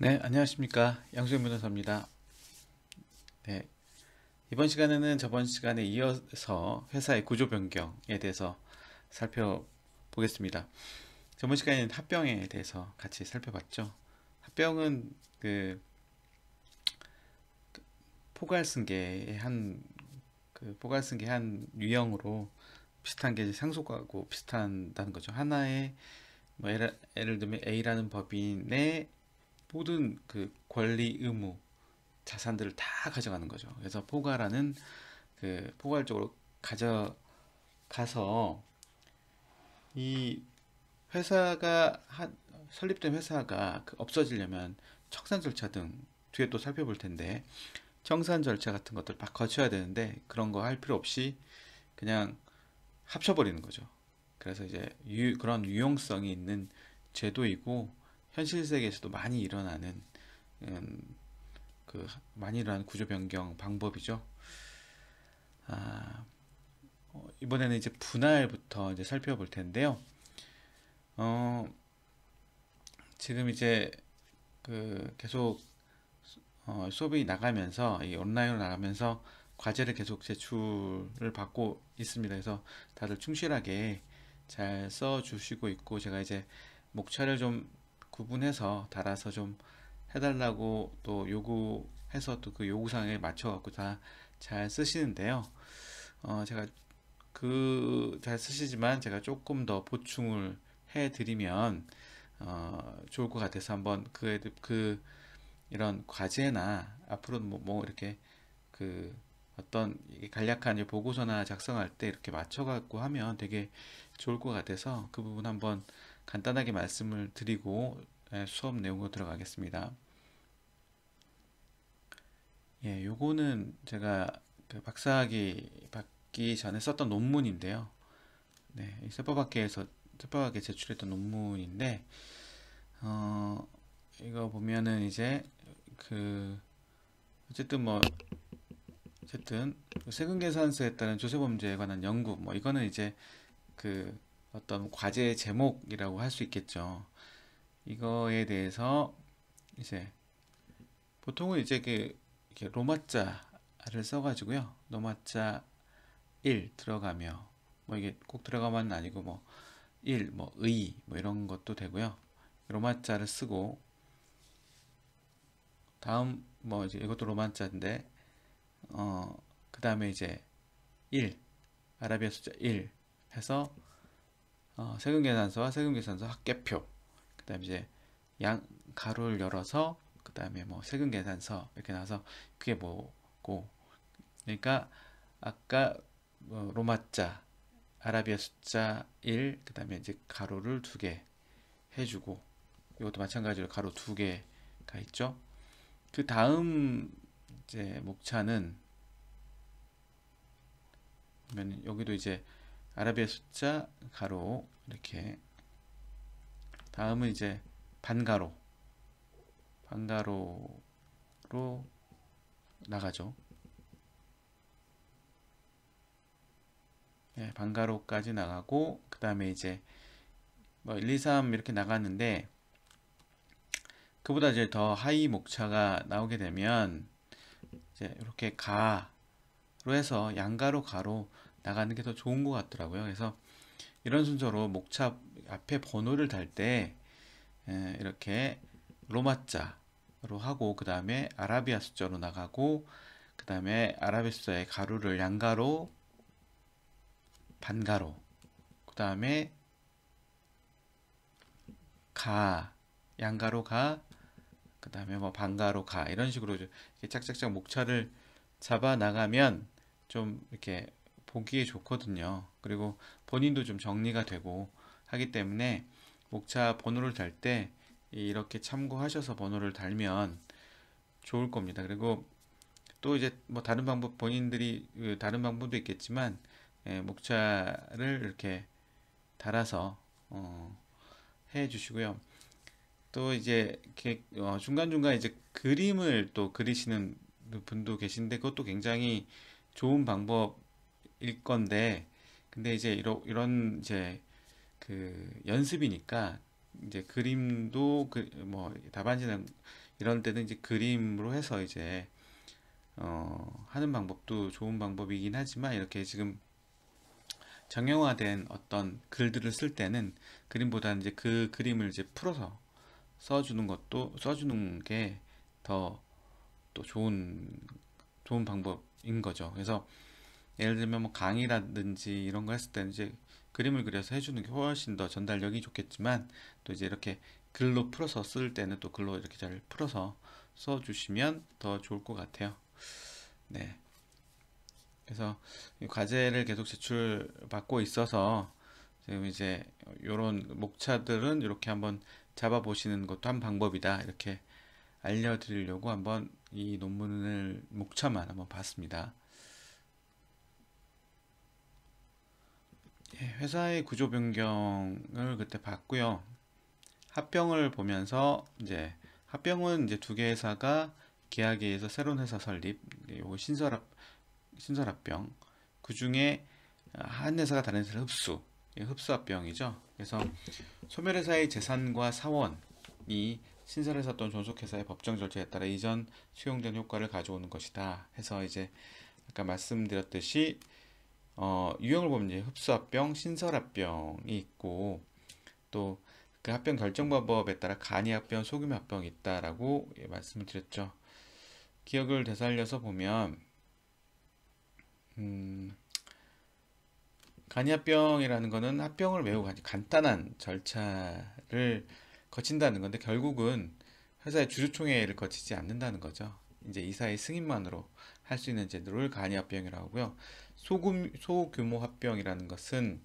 네, 안녕하십니까. 양수영 변호사입니다. 네, 이번 시간에는 저번 시간에 이어서 회사의 구조 변경에 대해서 살펴보겠습니다. 저번 시간에는 합병에 대해서 같이 살펴봤죠. 합병은 그 포괄승계의 포괄승계 한 유형으로 비슷한 게 이제 상속하고 비슷하다는 거죠. 하나의 뭐 예를 들면 A라는 법인의 모든 그 권리, 의무, 자산들을 다 가져가는 거죠. 그래서 포괄적으로 가져가서 이 설립된 회사가 없어지려면 청산 절차 등 뒤에 또 살펴볼 텐데, 청산 절차 같은 것들 막 거쳐야 되는데 그런 거 할 필요 없이 그냥 합쳐버리는 거죠. 그래서 이제 그런 유용성이 있는 제도이고, 현실 세계에서도 음, 많이 일어나는 구조 변경 방법이죠. 아, 이번에는 이제 분할부터 이제 살펴볼 텐데요. 어, 지금 이제 계속 수업이 나가면서 이 온라인으로 나가면서 과제를 계속 제출을 받고 있습니다. 그래서 다들 충실하게 잘 써주시고 있고, 제가 이제 목차를 좀 구분해서 달아서 좀 해달라고 또 요구해서 또 그 요구사항에 맞춰갖고 다 잘 쓰시는데요. 제가 잘 쓰시지만 제가 조금 더 보충을 해드리면 좋을 것 같아서 한번 이런 과제나 앞으로 뭐 이렇게 그 어떤 간략한 보고서나 작성할 때 이렇게 맞춰갖고 하면 되게 좋을 것 같아서 그 부분 한번 간단하게 말씀을 드리고 수업 내용으로 들어가겠습니다. 예, 요거는 제가 그 박사학위 받기 전에 썼던 논문인데요. 네, 이 세법학계에 제출했던 논문인데, 어, 이거 보면은 이제 그 어쨌든 뭐 어쨌든 세금 계산서에 따른 조세 범죄에 관한 연구, 뭐 이거는 이제 그 어떤 과제 제목이라고 할 수 있겠죠. 이거에 대해서 이제 보통은 이제 이렇게 로마자를 써가지고요. 로마자 1 들어가며, 뭐 이게 꼭 들어가면 아니고 뭐 1, 뭐 의, 뭐 이런 것도 되고요. 로마자를 쓰고, 다음 뭐 이제 이것도 로마자인데, 그 다음에 이제 1, 아라비아 숫자 1 해서 세금계산서와 세금계산서 합계표, 그 다음에 이제 양 가로를 열어서 그 다음에 뭐 세금계산서 이렇게 나와서 그게 뭐고, 그러니까 아까 로마자 아라비아 숫자 1, 그 다음에 이제 가로를 2개 해주고, 이것도 마찬가지로 가로 2개가 있죠. 그 다음 이제 목차는 그러면 여기도 이제 아라비아 숫자 가로 이렇게, 다음은 이제 반가로 반가로로 나가죠. 네, 반가로까지 나가고 그 다음에 이제 뭐 1, 2, 3 이렇게 나갔는데, 그보다 이제 더 하위 목차가 나오게 되면 이제 이렇게 가로 해서 양가로 가로 나가는 게 더 좋은 것 같더라고요. 그래서 이런 순서로 목차 앞에 번호를 달 때 이렇게 로마자로 하고, 그 다음에 아라비아 숫자로 나가고, 그 다음에 아라비아 숫자의 가로를 양가로 반가로, 그 다음에 가 양가로 가, 그 다음에 뭐 반가로 가, 이런 식으로 이렇게 짝짝짝 목차를 잡아 나가면 좀 이렇게 보기에 좋거든요. 그리고 본인도 좀 정리가 되고 하기 때문에 목차 번호를 달 때 이렇게 참고하셔서 번호를 달면 좋을 겁니다. 그리고 또 이제 뭐 다른 방법, 본인들이 다른 방법도 있겠지만 목차를 이렇게 달아서 해 주시고요. 또 이제 이렇게 중간중간 이제 그림을 또 그리시는 분도 계신데, 그것도 굉장히 좋은 방법일 건데, 근데 이제 이런 이제 연습이니까 이제 그림도 뭐 답안지는 이런 때는 이제 그림으로 해서 이제 하는 방법도 좋은 방법이긴 하지만 이렇게 지금 정형화된 어떤 글들을 쓸 때는 그림보다는 이제 그 그림을 이제 풀어서 써주는 게 더 또 좋은 방법인 거죠. 그래서 예를 들면 뭐 강의라든지 이런 거 했을 때는 이제 그림을 그려서 해주는 게 훨씬 더 전달력이 좋겠지만 또 이제 이렇게 글로 풀어서 쓸 때는 또 글로 이렇게 잘 풀어서 써주시면 더 좋을 것 같아요. 네. 그래서 이 과제를 계속 제출받고 있어서 지금 이제 이런 목차들은 이렇게 한번 잡아보시는 것도 한 방법이다. 이렇게 알려드리려고 한번 이 논문을 목차만 한번 봤습니다. 예, 회사의 구조 변경을 그때 봤고요. 합병을 보면서 이제 합병은 이제 두 개 회사가 계약에 의해서 새로운 회사 설립, 요거 신설합병. 그 중에 한 회사가 다른 회사를 흡수, 흡수합병이죠. 그래서 소멸회사의 재산과 사원이 신설회사 또는 존속회사의 법정 절차에 따라 이전 수용된 효과를 가져오는 것이다. 해서 이제 아까 말씀드렸듯이 유형을 보면 이제 흡수합병, 신설합병이 있고 또 그 합병 결정 방법에 따라 간이합병, 소규모합병이 있다라고 말씀을 드렸죠. 기억을 되살려서 보면 간이합병이라는 거는 합병을 매우 간단한 절차를 거친다는 건데 결국은 회사의 주주총회를 거치지 않는다는 거죠. 이제 이사의 승인만으로 할 수 있는 제도를 간이합병이라고 하고요. 소규모 합병이라는 것은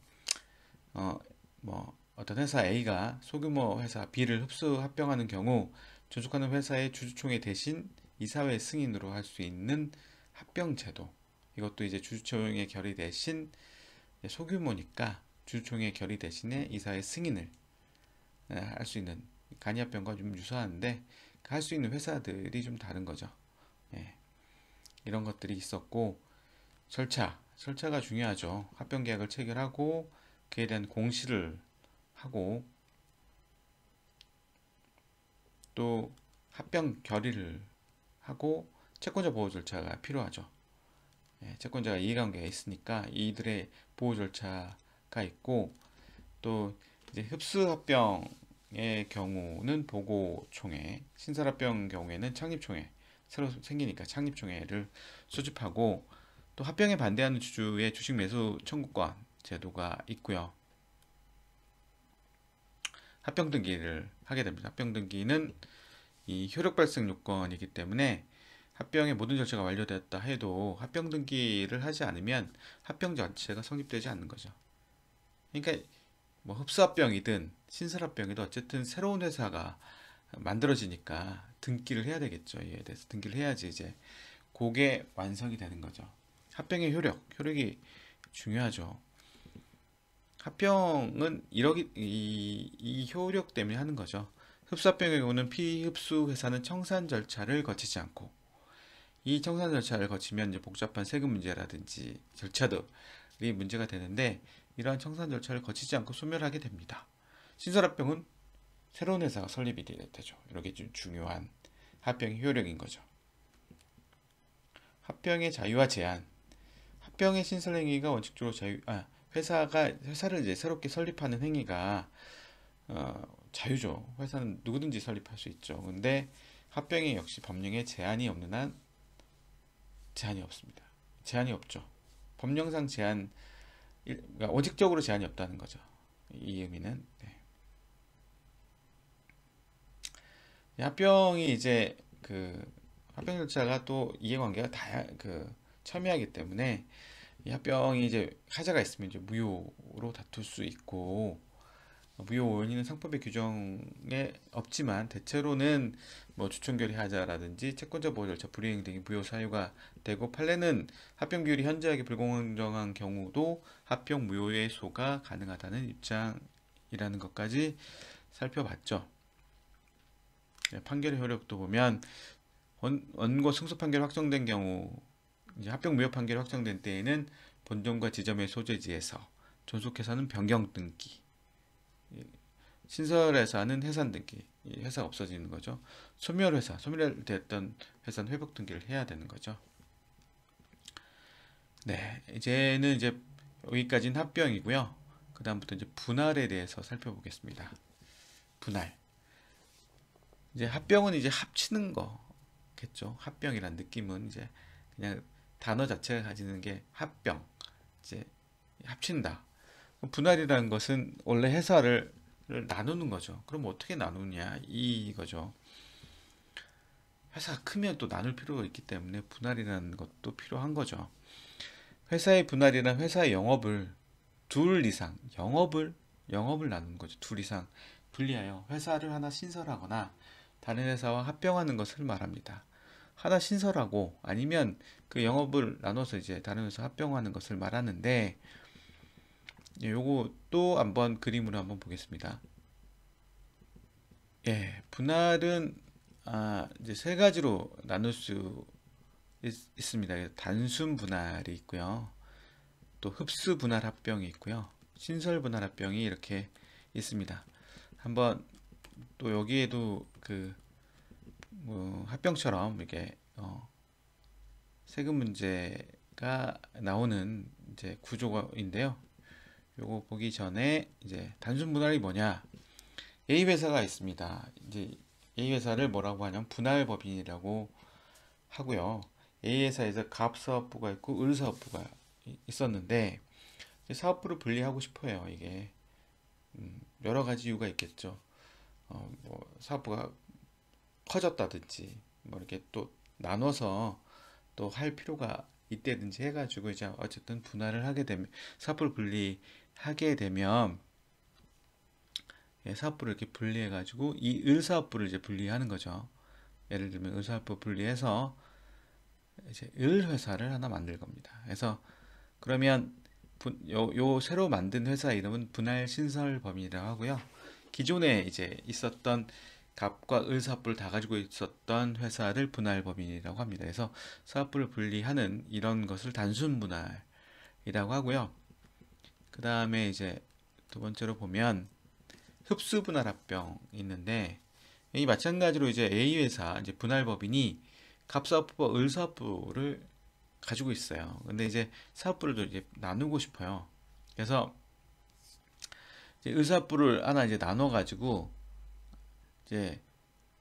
어떤 회사 A가 소규모 회사 B를 흡수 합병하는 경우 존속하는 회사의 주주총회 대신 이사회 승인으로 할 수 있는 합병 제도. 이것도 이제 주주총회 결의 대신 소규모니까 주주총회 결의 대신에 이사회 승인을 할 수 있는 간이합병과 좀 유사한데 할 수 있는 회사들이 좀 다른 거죠. 예, 이런 것들이 있었고 절차가 중요하죠. 합병 계약을 체결하고 그에 대한 공시를 하고 또 합병 결의를 하고 채권자 보호 절차가 필요하죠. 예, 채권자가 이해관계가 있으니까 이들의 보호 절차가 있고 또 이제 흡수합병의 경우는 보고총회, 신설합병 경우에는 창립총회, 새로 생기니까 창립총회를 소집하고 또 합병에 반대하는 주주의 주식 매수 청구권 제도가 있고요. 합병 등기를 하게 됩니다. 합병 등기는 이 효력 발생 요건이기 때문에 합병의 모든 절차가 완료되었다 해도 합병 등기를 하지 않으면 합병 자체가 성립되지 않는 거죠. 그러니까 뭐 흡수합병이든 신설합병이든 어쨌든 새로운 회사가 만들어지니까 등기를 해야 되겠죠. 이에 대해서 등기를 해야지 이제 그게 완성이 되는 거죠. 합병의 효력이 중요하죠. 합병은 이 효력 때문에 하는 거죠. 흡수합병의 경우는 피흡수 회사는 청산 절차를 거치지 않고 이 청산 절차를 거치면 이제 복잡한 세금 문제라든지 절차들이 문제가 되는데 이러한 청산 절차를 거치지 않고 소멸하게 됩니다. 신설합병은 새로운 회사가 설립이 되죠. 이렇게 좀 중요한 합병의 효력인 거죠. 합병의 자유와 제한. 합병의 신설 행위가 원칙적으로 회사를 이제 새롭게 설립하는 행위가 자유죠. 회사는 누구든지 설립할 수 있죠. 근데 합병에 역시 법령에 제한이 없는 한 제한이 없습니다. 제한이 없죠. 법령상 그러니까 원칙적으로 제한이 없다는 거죠. 이 의미는. 네. 합병이 이제 합병 절차가 또 이해관계가 첨예하기 때문에 이 합병이 이제 하자가 있으면 이제 무효로 다툴 수 있고 무효 원인은 상법의 규정에 없지만 대체로는 뭐 주총결의 하자라든지 채권자 보호 절차 불이행 등이 무효 사유가 되고 판례는 합병 비율이 현저하게 불공정한 경우도 합병 무효의 소가 가능하다는 입장이라는 것까지 살펴봤죠. 판결의 효력도 보면 원고 승소 판결 확정된 경우 이제 합병 무효 판결이 확정된 때에는 본점과 지점의 소재지에서 존속회사는 변경 등기, 신설회사는 해산 등기, 이 회사가 없어지는 거죠. 소멸회사, 소멸됐던 회사는 회복 등기를 해야 되는 거죠. 네, 이제는 이제 여기까지는 합병이고요. 그 다음부터 이제 분할에 대해서 살펴보겠습니다. 분할. 이제 합병은 이제 합치는 거겠죠. 합병이란 느낌은 이제 그냥 단어 자체가 가지는 게 합병, 이제 합친다. 분할이라는 것은 원래 회사를 나누는 거죠. 그럼 어떻게 나누냐 이거죠. 회사가 크면 또 나눌 필요가 있기 때문에 분할이라는 것도 필요한 거죠. 회사의 분할이란 회사의 영업을 둘 이상 영업을 나누는 거죠. 둘 이상 분리하여 회사를 하나 신설하거나 다른 회사와 합병하는 것을 말합니다. 하나 신설하고 아니면 그 영업을 나눠서 이제 다른 회사 합병하는 것을 말하는데, 요거 또 한번 그림으로 한번 보겠습니다. 예, 분할은 이제 세 가지로 나눌 수 있습니다. 단순 분할이 있고요. 또 흡수 분할 합병이 있고요. 신설 분할 합병이 이렇게 있습니다. 한번 또 여기에도 그 합병처럼 이렇게 세금 문제가 나오는 이제 구조인데요. 요거 보기 전에 이제 단순 분할이 뭐냐? A 회사가 있습니다. 이제 A 회사를 뭐라고 하냐면 분할법인이라고 하고요. A 회사에서 갑사업부가 있고 을사업부가 있었는데 사업부를 분리하고 싶어요. 이게 여러 가지 이유가 있겠죠. 뭐 사업부가 커졌다든지 뭐 이렇게 또 나눠서 또 할 필요가 있다든지 해가지고 이제 어쨌든 분할을 하게 되면 사업부를 분리하게 되면 사업부를 이렇게 분리해가지고 이 을사업부를 이제 분리하는 거죠. 예를 들면 을사업부 분리해서 이제 을회사를 하나 만들 겁니다. 그래서 그러면 요 새로 만든 회사 이름은 분할신설범위라고 하고요. 기존에 이제 있었던 갑과 을사업부를 다 가지고 있었던 회사를 분할법인이라고 합니다. 그래서 사업부를 분리하는 이런 것을 단순 분할이라고 하고요. 그 다음에 이제 두 번째로 보면 흡수 분할 합병이 있는데, 이 마찬가지로 이제 A 회사 이제 분할법인이 갑사업부와 을사업부를 가지고 있어요. 근데 이제 사업부를 이제 나누고 싶어요. 그래서 이제 을사업부를 하나 이제 나눠 가지고 이제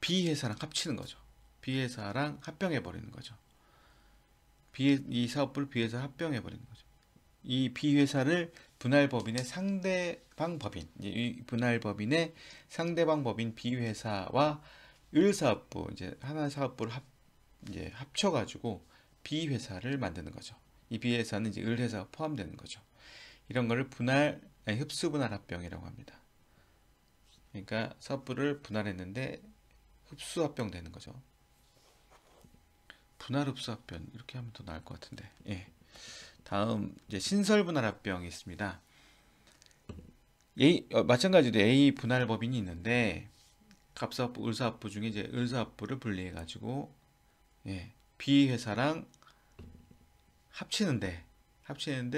B 회사랑 합치는 거죠. B 회사랑 합병해 버리는 거죠. 이 사업부를 B 회사 합병해 버리는 거죠. 이 B 회사를 분할법인의 상대방 법인, 이 분할법인의 상대방 법인 B 회사와 을사업부 이제 하나 사업부를 이제 합쳐가지고 B 회사를 만드는 거죠. 이 B 회사는 이제 을 회사가 포함되는 거죠. 이런 거를 흡수 분할 합병이라고 합니다. 그러니까 사업부를 분할했는데 흡수 합병되는 거죠. 분할 흡수 합병 이렇게 하면 더 나을 것 같은데. 예. 다음 이제 신설 분할 합병이 있습니다. 마찬가지로 A 분할 법인이 있는데 갑사업부, 을사업부 중에 이제 을사업부를 분리해 가지고 B 회사랑 합치는데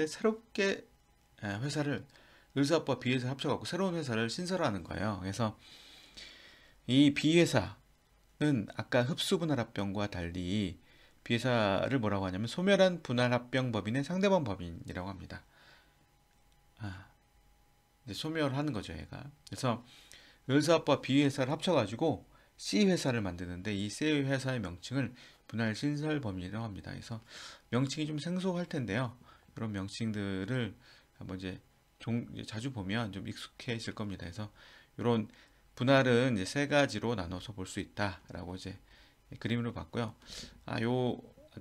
새롭게 회사를 을사업부와 B 회사 합쳐갖고 새로운 회사를 신설하는 거예요. 그래서 이 B 회사는 아까 흡수 분할 합병과 달리 B 회사를 뭐라고 하냐면 소멸한 분할 합병 법인의 상대방 법인이라고 합니다. 이제 소멸하는 거죠, 얘가. 그래서 을사업부와 B 회사를 합쳐가지고 C 회사를 만드는데 이 C 회사의 명칭을 분할 신설 법인이라고 합니다. 그래서 명칭이 좀 생소할 텐데요. 이런 명칭들을 한번 이제 자주 보면 좀 익숙해질 겁니다. 그래서 이런 분할은 이제 세 가지로 나눠서 볼 수 있다라고 이제 그림으로 봤고요.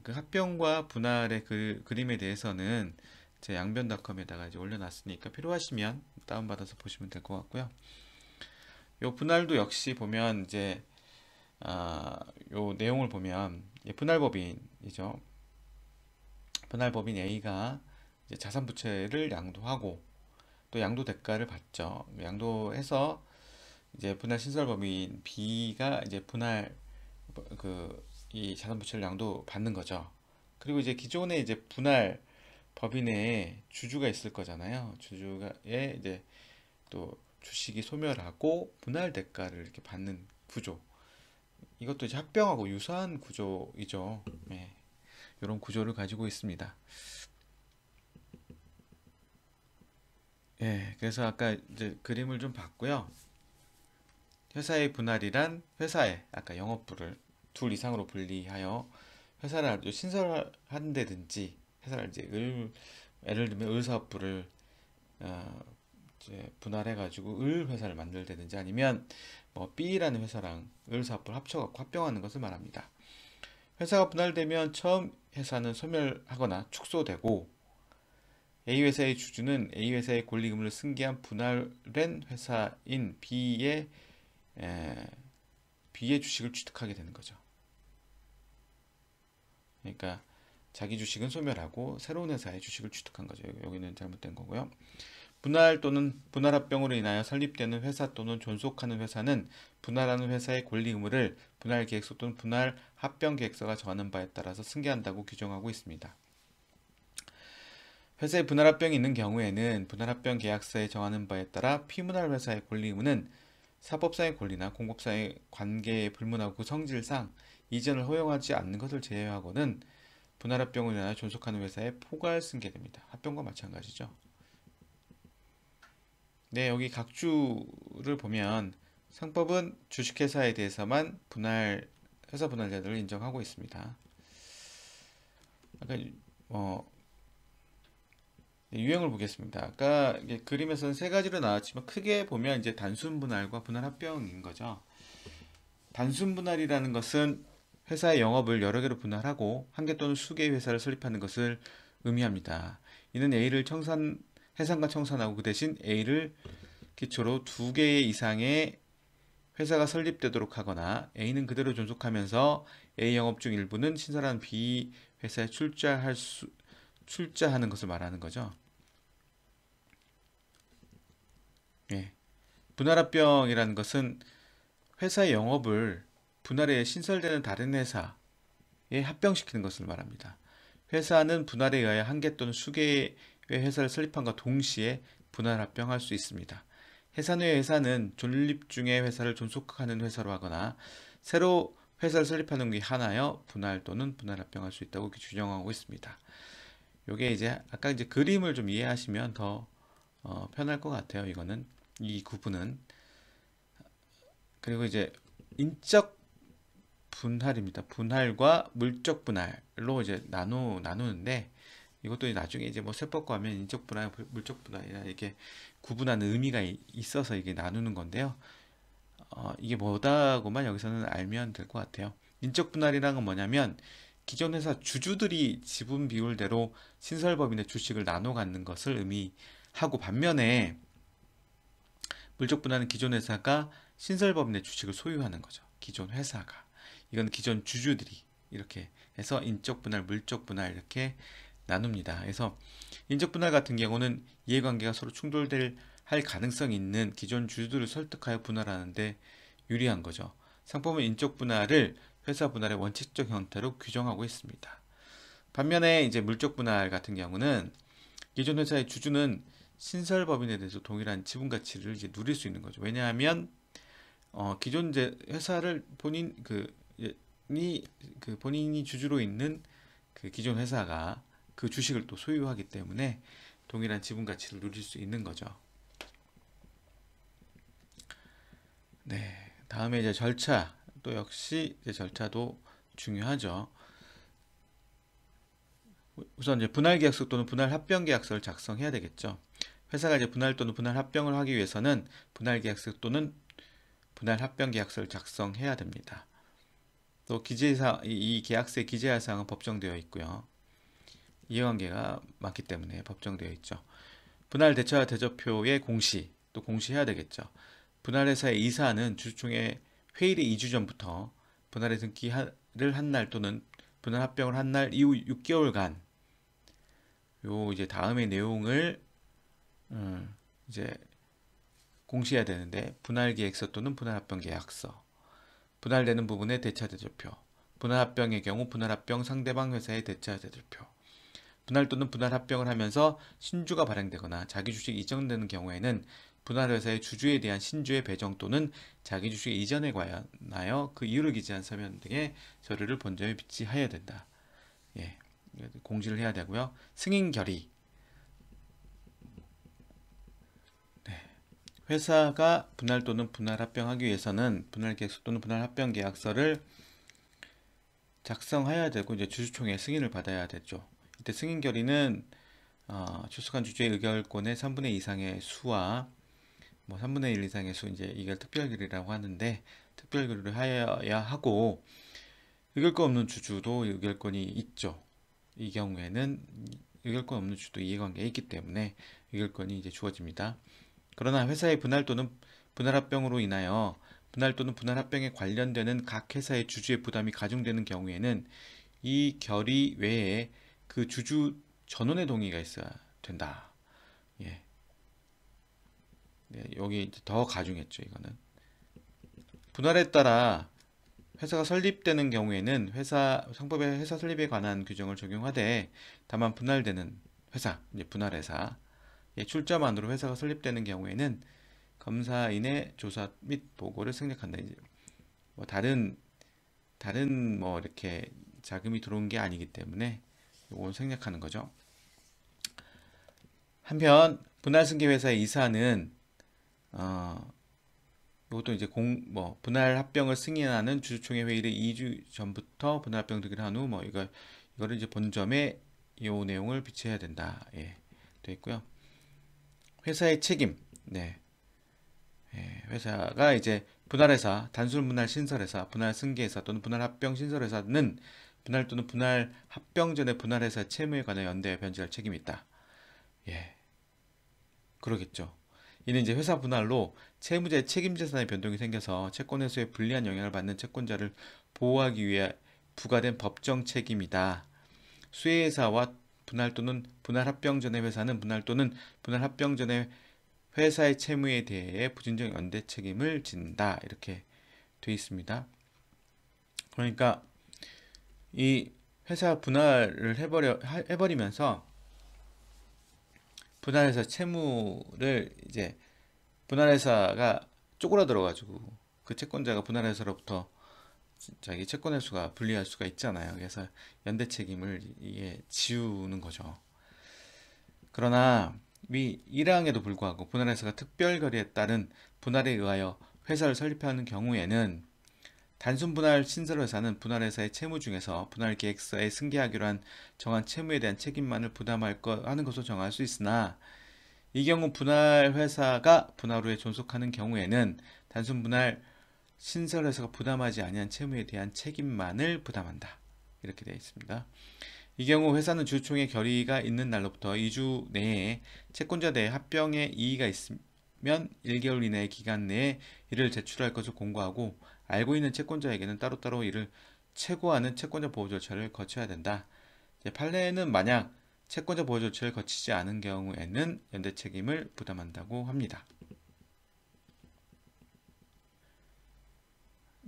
그 합병과 분할의 그 그림에 대해서는 제 양변닷컴에다가 이제 올려놨으니까 필요하시면 다운받아서 보시면 될 것 같고요. 요 분할도 역시 보면 이제 요 내용을 보면 분할법인이죠. 분할법인 A가 이제 자산부채를 양도하고 또 양도 대가를 받죠. 양도해서 이제 분할 신설법인 B가 이제 이 자산부채를 양도 받는 거죠. 그리고 이제 기존에 이제 분할 법인에 주주가 있을 거잖아요. 주주에 이제 또 주식이 소멸하고 분할 대가를 이렇게 받는 구조. 이것도 이제 합병하고 유사한 구조이죠. 네, 이런 구조를 가지고 있습니다. 예, 그래서 아까 이제 그림을 좀 봤고요. 회사의 분할이란 회사의 아까 영업부를 둘 이상으로 분리하여 회사를 아주 신설하는 데든지 회사를 이제 예를 들면 을사업부를 어, 이제 분할해 가지고 을 회사를 만들다든지 아니면 뭐 B라는 회사랑 을 사업부를 합쳐갖고 합병하는 것을 말합니다. 회사가 분할되면 처음 회사는 소멸하거나 축소되고 A 회사의 주주는 A 회사의 권리금을 승계한 분할된 회사인 에, B의 주식을 취득하게 되는 거죠. 그러니까 자기 주식은 소멸하고 새로운 회사의 주식을 취득한 거죠. 여기는 잘못된 거고요. 분할 또는 분할합병으로 인하여 설립되는 회사 또는 존속하는 회사는 분할하는 회사의 권리 의무를 분할계획서 또는 분할합병계획서가 정하는 바에 따라서 승계한다고 규정하고 있습니다. 회사에 분할합병이 있는 경우에는 분할합병 계약서에 정하는 바에 따라 피분할 회사의 권리 의무는 사법상의 권리나 공법상의 관계에 불문하고 성질상 이전을 허용하지 않는 것을 제외하고는 분할합병으로 인하여 존속하는 회사에 포괄 승계됩니다. 합병과 마찬가지죠. 네, 여기 각주를 보면 상법은 주식회사에 대해서만 회사 분할자들을 인정하고 있습니다. 아까 유형을 보겠습니다. 아까 그림에서는 세 가지로 나왔지만 크게 보면 이제 단순 분할과 분할 합병인 거죠. 단순 분할이라는 것은 회사의 영업을 여러 개로 분할하고 한 개 또는 수개의 회사를 설립하는 것을 의미합니다. 이는 A를 해상과 청산하고 그 대신 A를 기초로 두 개 이상의 회사가 설립되도록 하거나 A는 그대로 존속하면서 A 영업 중 일부는 신설한 B 회사에 출자하는 것을 말하는 거죠. 예. 분할합병이라는 것은 회사의 영업을 분할해 신설되는 다른 회사에 합병시키는 것을 말합니다. 회사는 분할에 의하여 한 개 또는 수개의 회사를 설립함과 동시에 분할합병할 수 있습니다. 해산후의 회사는 존립 중의 회사를 존속하는 회사로 하거나 새로 회사를 설립하는 게 하나여 분할 또는 분할합병할 수 있다고 규정하고 있습니다. 요게 이제 아까 이제 그림을 좀 이해하시면 더 편할 것 같아요. 이거는 이 구분은. 그리고 이제 인적 분할입니다. 분할과 물적 분할로 이제 나누는데 이것도 나중에 이제 뭐 세법과 하면 인적 분할, 물적 분할이나 이렇게 구분하는 의미가 있어서 이게 나누는 건데요. 이게 뭐다고만 여기서는 알면 될 것 같아요. 인적 분할이라는 건 뭐냐면 기존 회사 주주들이 지분 비율대로 신설법인의 주식을 나눠 갖는 것을 의미하고 반면에 물적 분할은 기존 회사가 신설법인의 주식을 소유하는 거죠. 기존 회사가. 이건 기존 주주들이 이렇게 해서 인적 분할, 물적 분할 이렇게 나눕니다. 그래서 인적 분할 같은 경우는 이해관계가 서로 할 가능성이 있는 기존 주주들을 설득하여 분할하는데 유리한 거죠. 상법은 인적 분할을 회사 분할의 원칙적 형태로 규정하고 있습니다. 반면에 이제 물적 분할 같은 경우는 기존 회사의 주주는 신설법인에 대해서 동일한 지분 가치를 이제 누릴 수 있는 거죠. 왜냐하면 기존 회사를 본인이 주주로 있는 그 기존 회사가 그 주식을 또 소유하기 때문에 동일한 지분 가치를 누릴 수 있는 거죠. 네, 다음에 이제 절차 또 역시 이제 절차도 중요하죠. 우선 이제 분할계약서 또는 분할합병계약서를 작성해야 되겠죠. 회사가 이제 분할 또는 분할합병을 하기 위해서는 분할계약서 또는 분할합병계약서를 작성해야 됩니다. 또 이 계약서의 기재할 사항은 법정되어 있고요. 이해관계가 많기 때문에 법정되어 있죠. 분할 대처와 대조표의 또 공시해야 되겠죠. 분할회사의 이사는 주주총회 회의일 2주 전부터 분할에 등기를 한 날 또는 분할 합병을 한 날 이후 6개월간 이제 다음의 내용을 이제 공시해야 되는데 분할계획서 또는 분할합병계약서, 분할되는 부분의 대차대조표, 분할합병의 경우 분할합병 상대방 회사의 대차대조표, 분할 또는 분할합병을 하면서 신주가 발행되거나 자기 주식이 이전되는 경우에는 분할회사의 주주에 대한 신주의 배정 또는 자기 주식 이전에 관하여 그 이유를 기재한 서면 등의 서류를 본점에 비치하여야 된다. 예, 공지를 해야 되고요. 승인 결의. 회사가 분할 또는 분할 합병하기 위해서는 분할 계약서 또는 분할 합병 계약서를 작성해야 되고 이제 주주총회 승인을 받아야 되죠. 이때 승인 결의는 출석한 주주의 의결권의 3분의 2 이상의 수와 뭐 3분의 1 이상의 수 이제 이걸 특별결의라고 하는데 특별결의를 하여야 하고 의결권 없는 주주도 의결권이 있죠. 이 경우에는 의결권 없는 주주도 이해관계가 있기 때문에 의결권이 이제 주어집니다. 그러나 회사의 분할 또는 분할합병으로 인하여 분할 또는 분할합병에 관련되는 각 회사의 주주의 부담이 가중되는 경우에는 이 결의 외에 그 주주 전원의 동의가 있어야 된다. 예. 네, 여기 이제 더 가중했죠. 이거는 분할에 따라 회사가 설립되는 경우에는 상법의 회사 설립에 관한 규정을 적용하되 다만 분할되는 회사, 이제 분할회사 출자만으로 회사가 설립되는 경우에는 검사인의 조사 및 보고를 생략한다. 이제 뭐 다른 뭐 이렇게 자금이 들어온 게 아니기 때문에 이걸 생략하는 거죠. 한편 분할승계회사의 이사는 이것도 이제 분할 합병을 승인하는 주주총회 회의를 2주 전부터 분할 합병 되기를 한 후 뭐 이거를 이제 본점에 이 내용을 비치해야 된다. 예, 되어 있고요. 회사의 책임. 네. 예, 회사가 이제 분할회사, 단순분할 신설회사, 분할승계회사 또는 분할합병 신설회사는 분할 또는 분할 합병 전에 분할회사 채무에 관해 연대에 변제할 책임이 있다. 예, 그러겠죠. 이는 이제 회사 분할로 채무자의 책임재산의 변동이 생겨서 채권 회수에 불리한 영향을 받는 채권자를 보호하기 위해 부과된 법정 책임이다. 수혜회사와 분할 또는 분할 합병 전의 회사는 분할 또는 분할 합병 전의 회사의 채무에 대해 부진적 연대 책임을 진다. 이렇게 되어 있습니다. 그러니까 이 회사 분할을 해버리면서 분할회사 채무를 이제 분할회사가 쪼그라들어가지고 그 채권자가 분할회사로부터 자기 채권 회수가 불리할 수가 있잖아요. 그래서 연대 책임을 이게 지우는 거죠. 그러나 위 1항에도 불구하고 분할회사가 특별결의에 따른 분할에 의하여 회사를 설립하는 경우에는 단순 분할 신설회사는 분할회사의 채무 중에서 분할계획서에 승계하기로 한 정한 채무에 대한 책임만을 하는 것으로 정할 수 있으나 이 경우 분할회사가 분할 후에 존속하는 경우에는 단순 분할 신설회사가 부담하지 아니한 채무에 대한 책임만을 부담한다. 이렇게 되어 있습니다. 이 경우 회사는 주주총회 결의가 있는 날로부터 2주 내에 채권자 내 합병에 이의가 있으면 1개월 이내의 기간 내에 이를 제출할 것을 공고하고 알고 있는 채권자에게는 따로따로 이를 최고하는 채권자 보호 절차를 거쳐야 된다. 판례는 만약 채권자 보호 절차를 거치지 않은 경우에는 연대 책임을 부담한다고 합니다.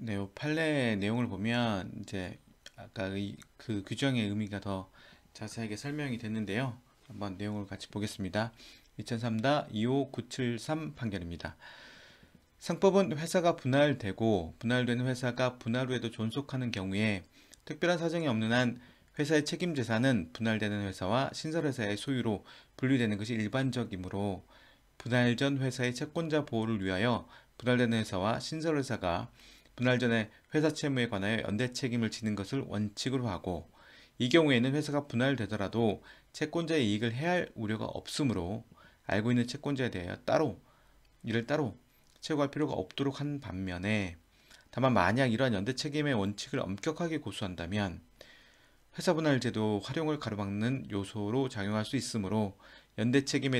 네, 판례 내용을 보면 이제 아까 그 규정의 의미가 더 자세하게 설명이 됐는데요. 한번 내용을 같이 보겠습니다. 2003-25973 판결입니다. 상법은 회사가 분할되고 분할되는 회사가 분할 후에도 존속하는 경우에 특별한 사정이 없는 한 회사의 책임재산은 분할되는 회사와 신설회사의 소유로 분리되는 것이 일반적이므로 분할 전 회사의 채권자 보호를 위하여 분할되는 회사와 신설회사가 분할 전에 회사 채무에 관하여 연대 책임을 지는 것을 원칙으로 하고 이 경우에는 회사가 분할되더라도 채권자의 이익을 해할 우려가 없으므로 알고 있는 채권자에 대하여 이를 따로 채고할 필요가 없도록 한 반면에 다만 만약 이러한 연대 책임의 원칙을 엄격하게 고수한다면 회사 분할 제도 활용을 가로막는 요소로 작용할 수 있으므로 연대 책임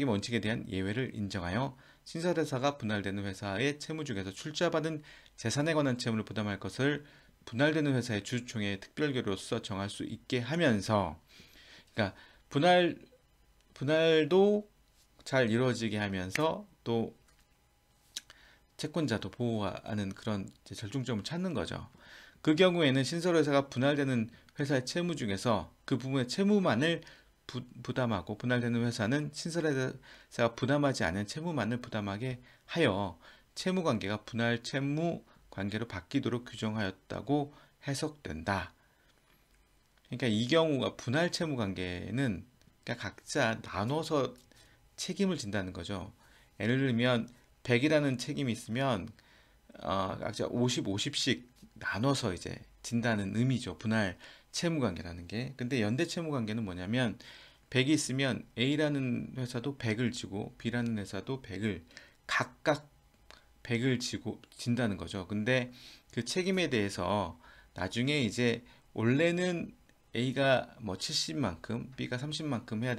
원칙에 대한 예외를 인정하여 신설회사가 분할되는 회사의 채무 중에서 출자받은 재산에 관한 채무를 부담할 것을 분할되는 회사의 주주총회의 특별결의로서 정할 수 있게 하면서, 그러니까 분할도 잘 이루어지게 하면서 또 채권자도 보호하는 그런 절충점을 찾는 거죠. 그 경우에는 신설회사가 분할되는 회사의 채무 중에서 그 부분의 채무만을 부담하고 분할되는 회사는 신설회사가 부담하지 않은 채무만을 부담하게 하여 채무관계가 분할 채무 관계로 바뀌도록 규정하였다고 해석된다. 그러니까 이 경우가 분할 채무 관계는 그러니까 각자 나눠서 책임을 진다는 거죠. 예를 들면 100이라는 책임이 있으면 각자 50, 50씩 나눠서 이제 진다는 의미죠. 분할 채무 관계라는 게. 근데 연대 채무 관계는 뭐냐면 100이 있으면 A라는 회사도 100을 지고 B라는 회사도 100을 각각 100을 지고 진다는 거죠. 근데 그 책임에 대해서 나중에 이제 원래는 A가 뭐 70만큼, B가 30만큼 해야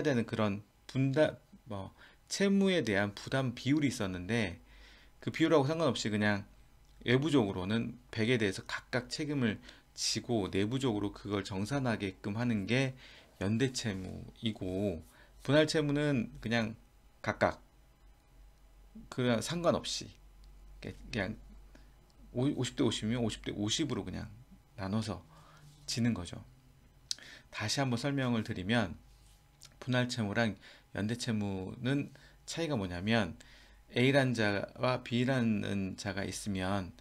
되는 그런 분담 뭐 채무에 대한 부담 비율이 있었는데 그 비율하고 상관없이 그냥 외부적으로는 100에 대해서 각각 책임을 지고 내부적으로 그걸 정산하게끔 하는 게 연대 채무이고 분할 채무는 그냥 각각 그냥 상관없이 그냥 50대 50이면 50대 50으로 그냥 나눠서 지는 거죠. 다시 한번 설명을 드리면 분할 채무랑 연대 채무는 차이가 뭐냐면 A라는 자와 B라는 자가 있으면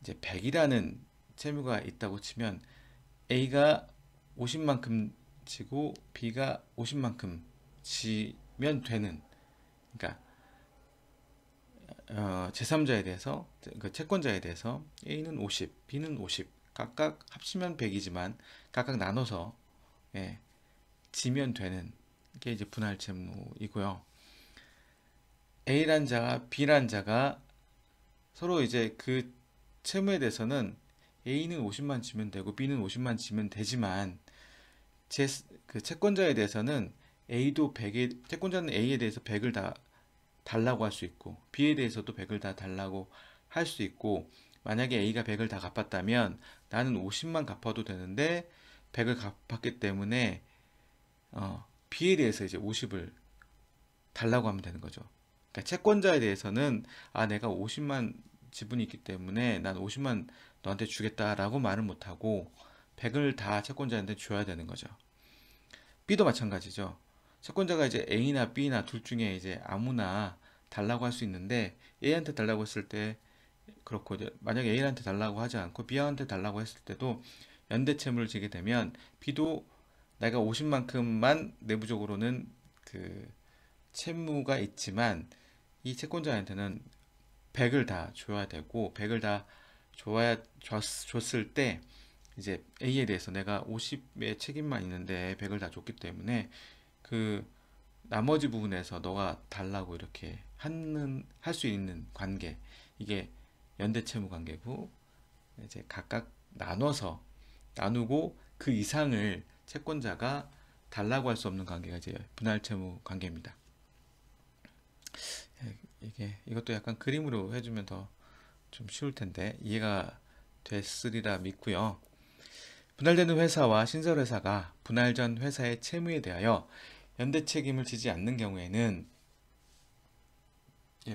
이제 100이라는 채무가 있다고 치면 A가 50만큼 지고 B가 50만큼 지면 되는 그러니까 제3자에 대해서 그 채권자에 대해서 A는 50, B는 50 각각 합치면 100이지만 각각 나눠서 예, 지면 되는 게 이제 분할 채무이고요. A란 자와 B란 자가 서로 이제 그 채무에 대해서는 A는 50만 지면 되고 B는 50만 지면 되지만 그 채권자에 대해서는 A도 100에 채권자는 A에 대해서 100을 다 달라고 할 수 있고 B에 대해서도 100을 다 달라고 할 수 있고 만약에 A가 100을 다 갚았다면 나는 50만 갚아도 되는데 100을 갚았기 때문에 B에 대해서 이제 50을 달라고 하면 되는 거죠. 그러니까 채권자에 대해서는 내가 50만 지분이 있기 때문에 난 50만 너한테 주겠다라고 말을 못하고 100을 다 채권자한테 줘야 되는 거죠. B도 마찬가지죠. 채권자가 이제 A나 B나 둘 중에 이제 아무나 달라고 할 수 있는데 A한테 달라고 했을 때 그렇고 이제 만약에 A한테 달라고 하지 않고 B한테 달라고 했을 때도 연대 채무를 지게 되면 B도 내가 50만큼만 내부적으로는 그 채무가 있지만 이 채권자한테는 100을 다 줘야 되고 100을 다 줬을 때 이제 A에 대해서 내가 50의 책임만 있는데 100을 다 줬기 때문에 그 나머지 부분에서 너가 달라고 이렇게 할 수 있는 관계 이게 연대 채무 관계고 이제 각각 나누고 그 이상을 채권자가 달라고 할 수 없는 관계가 이제 분할 채무 관계입니다. 이것도 약간 그림으로 해주면 더 좀 쉬울 텐데 이해가 됐으리라 믿고요. 분할되는 회사와 신설회사가 분할 전 회사의 채무에 대하여 연대 책임을 지지 않는 경우에는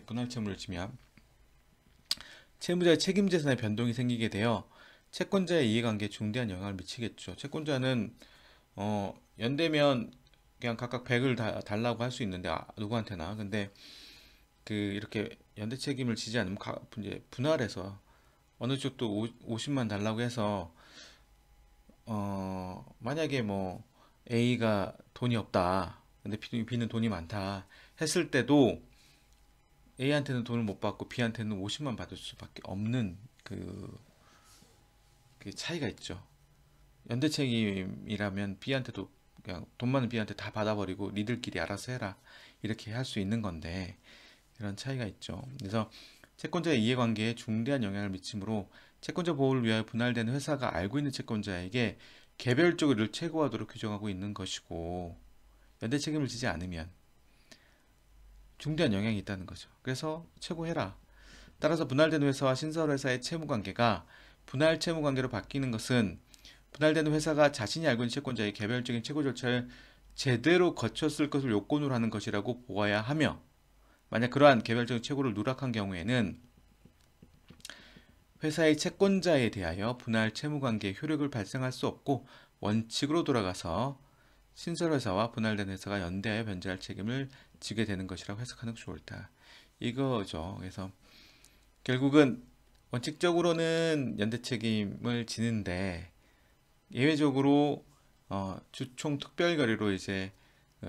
분할 채무를 지면 채무자의 책임재산의 변동이 생기게 되어 채권자의 이해관계에 중대한 영향을 미치겠죠. 채권자는 연대면 그냥 각각 100을 다 달라고 할 수 있는데 누구한테나 근데 그 이렇게 연대 책임을 지지 않으면 이제 분할해서 어느 쪽도 50만 달라고 해서 만약에 뭐 A가 돈이 없다 근데 B는 돈이 많다 했을 때도 A한테는 돈을 못 받고 B한테는 50만 받을 수밖에 없는 그 차이가 있죠. 연대 책임이라면 B한테도 그냥 돈 많은 B한테 다 받아버리고 니들끼리 알아서 해라 이렇게 할 수 있는 건데 이런 차이가 있죠. 그래서 채권자의 이해관계에 중대한 영향을 미치므로 채권자 보호를 위하여 분할된 회사가 알고 있는 채권자에게 개별적으로 이를 최고하도록 규정하고 있는 것이고 연대 책임을 지지 않으면 중대한 영향이 있다는 거죠. 그래서 최고해라. 따라서 분할된 회사와 신설회사의 채무관계가 분할 채무관계로 바뀌는 것은 분할된 회사가 자신이 알고 있는 채권자의 개별적인 최고 절차를 제대로 거쳤을 것을 요건으로 하는 것이라고 보아야 하며 만약 그러한 개별적인 최고를 누락한 경우에는 회사의 채권자에 대하여 분할 채무관계의 효력을 발생할 수 없고 원칙으로 돌아가서 신설회사와 분할된 회사가 연대하여 변제할 책임을 지게 되는 것이라고 해석하는 것이 옳다. 이거죠. 그래서 결국은 원칙적으로는 연대 책임을 지는데 예외적으로 주총 특별 결의로 이제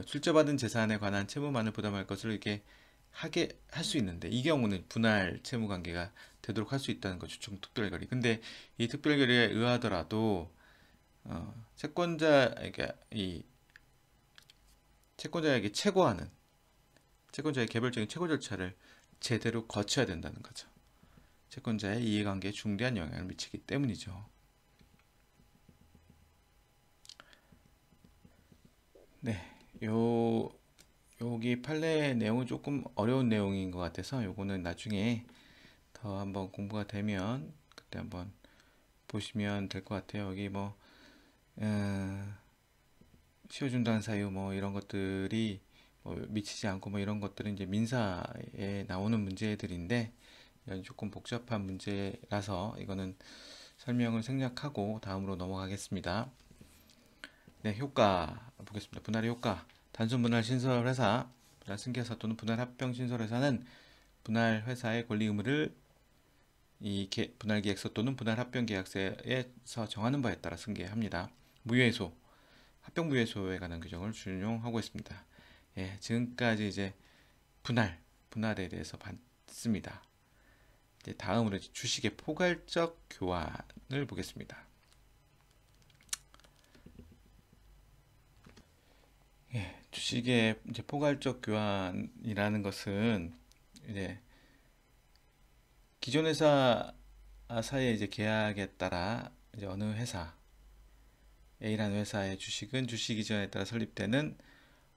출처받은 재산에 관한 채무만을 부담할 것을 이렇게 하게 할 수 있는데 이 경우는 분할 채무 관계가 되도록 할 수 있다는 거죠. 주총 특별 결의. 근데 이 특별 결의에 의하더라도 채권자에게 이 채권자에게 채권자의 개별적인 채권 절차를 제대로 거쳐야 된다는 거죠. 채권자의 이해관계에 중대한 영향을 미치기 때문이죠. 네, 여기 판례 내용은 조금 어려운 내용인 것 같아서 요거는 나중에 더 한번 공부가 되면 그때 한번 보시면 될 것 같아요. 여기 뭐 시효중단 사유 뭐 이런 것들이 뭐 미치지 않고 뭐 이런 것들은 이제 민사에 나오는 문제들인데 이건 조금 복잡한 문제라서 이거는 설명을 생략하고 다음으로 넘어가겠습니다. 네, 효과 보겠습니다. 분할의 효과. 단순 분할 신설 회사, 분할 승계사 또는 분할 합병 신설 회사는 분할 회사의 권리 의무를 분할 계약서 또는 분할 합병 계약서에서 정하는 바에 따라 승계합니다. 무효해소, 합병 무효해소에 관한 규정을 준용하고 있습니다. 예, 지금까지 이제 분할에 대해서 봤습니다. 이제 다음으로 주식의 포괄적 교환을 보겠습니다. 예, 주식의 이제 포괄적 교환이라는 것은 이제 기존 회사 사이에 이제 계약에 따라 이제 어느 회사 A라는 회사의 주식은 주식 이전에 따라 설립되는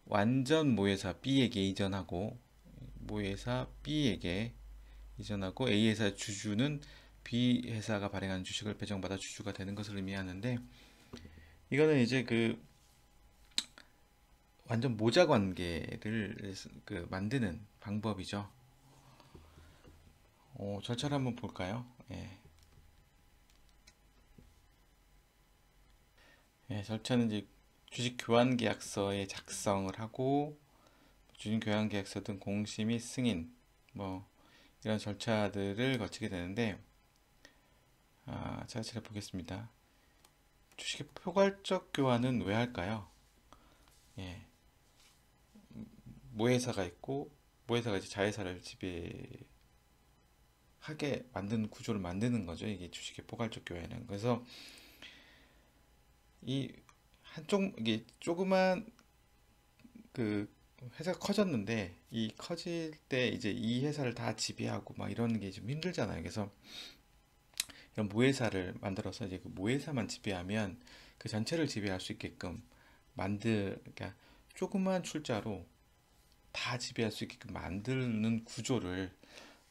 완전 모회사 B에게 이전하고 모회사 B에게 이전하고 A 회사 주주는 B 회사가 발행한 주식을 배정받아 주주가 되는 것을 의미하는데 이거는 이제 그 완전 모자 관계를 만드는 방법이죠. 절차를 한번 볼까요? 예. 예, 절차는 이제 주식 교환 계약서에 작성을 하고 주식 교환 계약서 등 공시 및 승인 뭐 이런 절차들을 거치게 되는데 차례차례 보겠습니다. 주식의 포괄적 교환은 왜 할까요? 예. 모회사가 있고 모회사가 이제 자회사를 지배하게 만드는 구조를 만드는 거죠. 이게 주식의 포괄적 교환은. 그래서 이 한쪽 이게 조그만 그 회사가 커졌는데 이 커질 때 이제 이 회사를 다 지배하고 막 이런 게 좀 힘들잖아요. 그래서 이런 모회사를 만들어서 이제 그 모회사만 지배하면 그 전체를 지배할 수 있게끔 그러니까 조그만 출자로 다 지배할 수 있게끔 만드는 구조를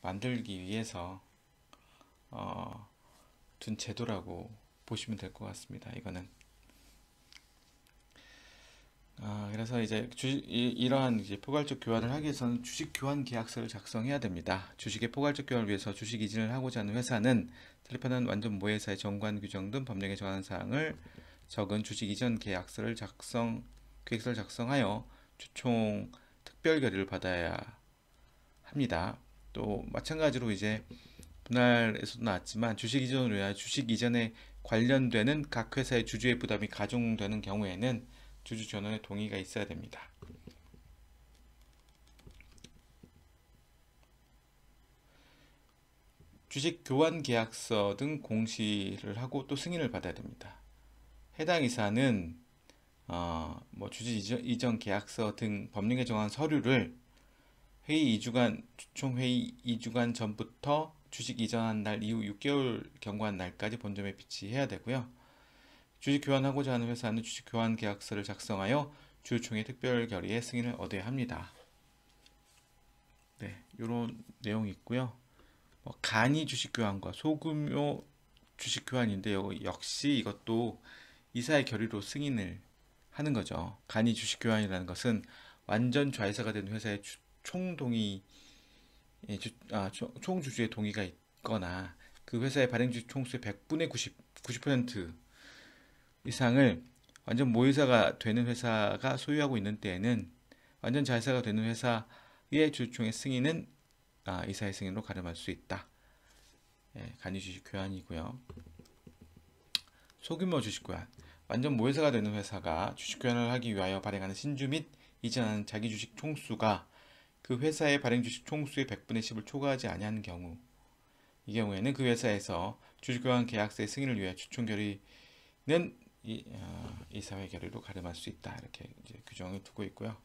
만들기 위해서 둔 제도라고 보시면 될 것 같습니다. 이거는 그래서 이제 이러한 이제 포괄적 교환을 하기 위해서는 주식 교환 계약서를 작성해야 됩니다. 주식의 포괄적 교환을 위해서 주식 이전을 하고자 하는 회사는 설립하는 완전 모회사의 정관 규정 등 법령에 정하는 사항을 적은 주식 이전 계약서를 작성하여 주총 특별 결의를 받아야 합니다. 또 마찬가지로 이제 분할에서도 나왔지만 주식 이전을 위하여 주식 이전에 관련되는 각 회사의 주주의 부담이 가중되는 경우에는 주주 전원의 동의가 있어야 됩니다. 주식 교환 계약서 등 공시를 하고 또 승인을 받아야 됩니다. 해당 이사는 뭐 주식 이전 계약서 등 법령에 정한 서류를 회의 2주간 총 회의 2주간 전부터 주식 이전한 날 이후 6개월 경과한 날까지 본점에 비치해야 되고요. 주식 교환하고자 하는 회사는 주식 교환 계약서를 작성하여 주주총회 특별 결의의 승인을 얻어야 합니다. 네, 이런 내용이 있고요. 간이 주식 교환과 소규모 주식 교환인데요. 역시 이것도 이사의 결의로 승인을 하는 거죠. 간이 주식 교환이라는 것은 완전 좌회사가 된 회사의 총동의 총주주의 동의가 있거나 그 회사의 발행주 총수의 100분의 90% 이상을 완전 모회사가 되는 회사가 소유하고 있는 때에는 완전 자회사가 되는 회사의 주주총회 승인은 이사의 승인으로 가름할 수 있다. 예, 간이주식 교환이고요. 소규모 주식 교환. 완전 모회사가 되는 회사가 주식 교환을 하기 위하여 발행하는 신주 및 이전하는 자기 주식 총수가 그 회사의 발행 주식 총수의 100분의 10을 초과하지 아니하는 경우, 이 경우에는 그 회사에서 주식 교환 계약서의 승인을 위해 주총 결의는 이사회 결의로 가름할 수 있다. 이렇게 이제 규정을 두고 있고요.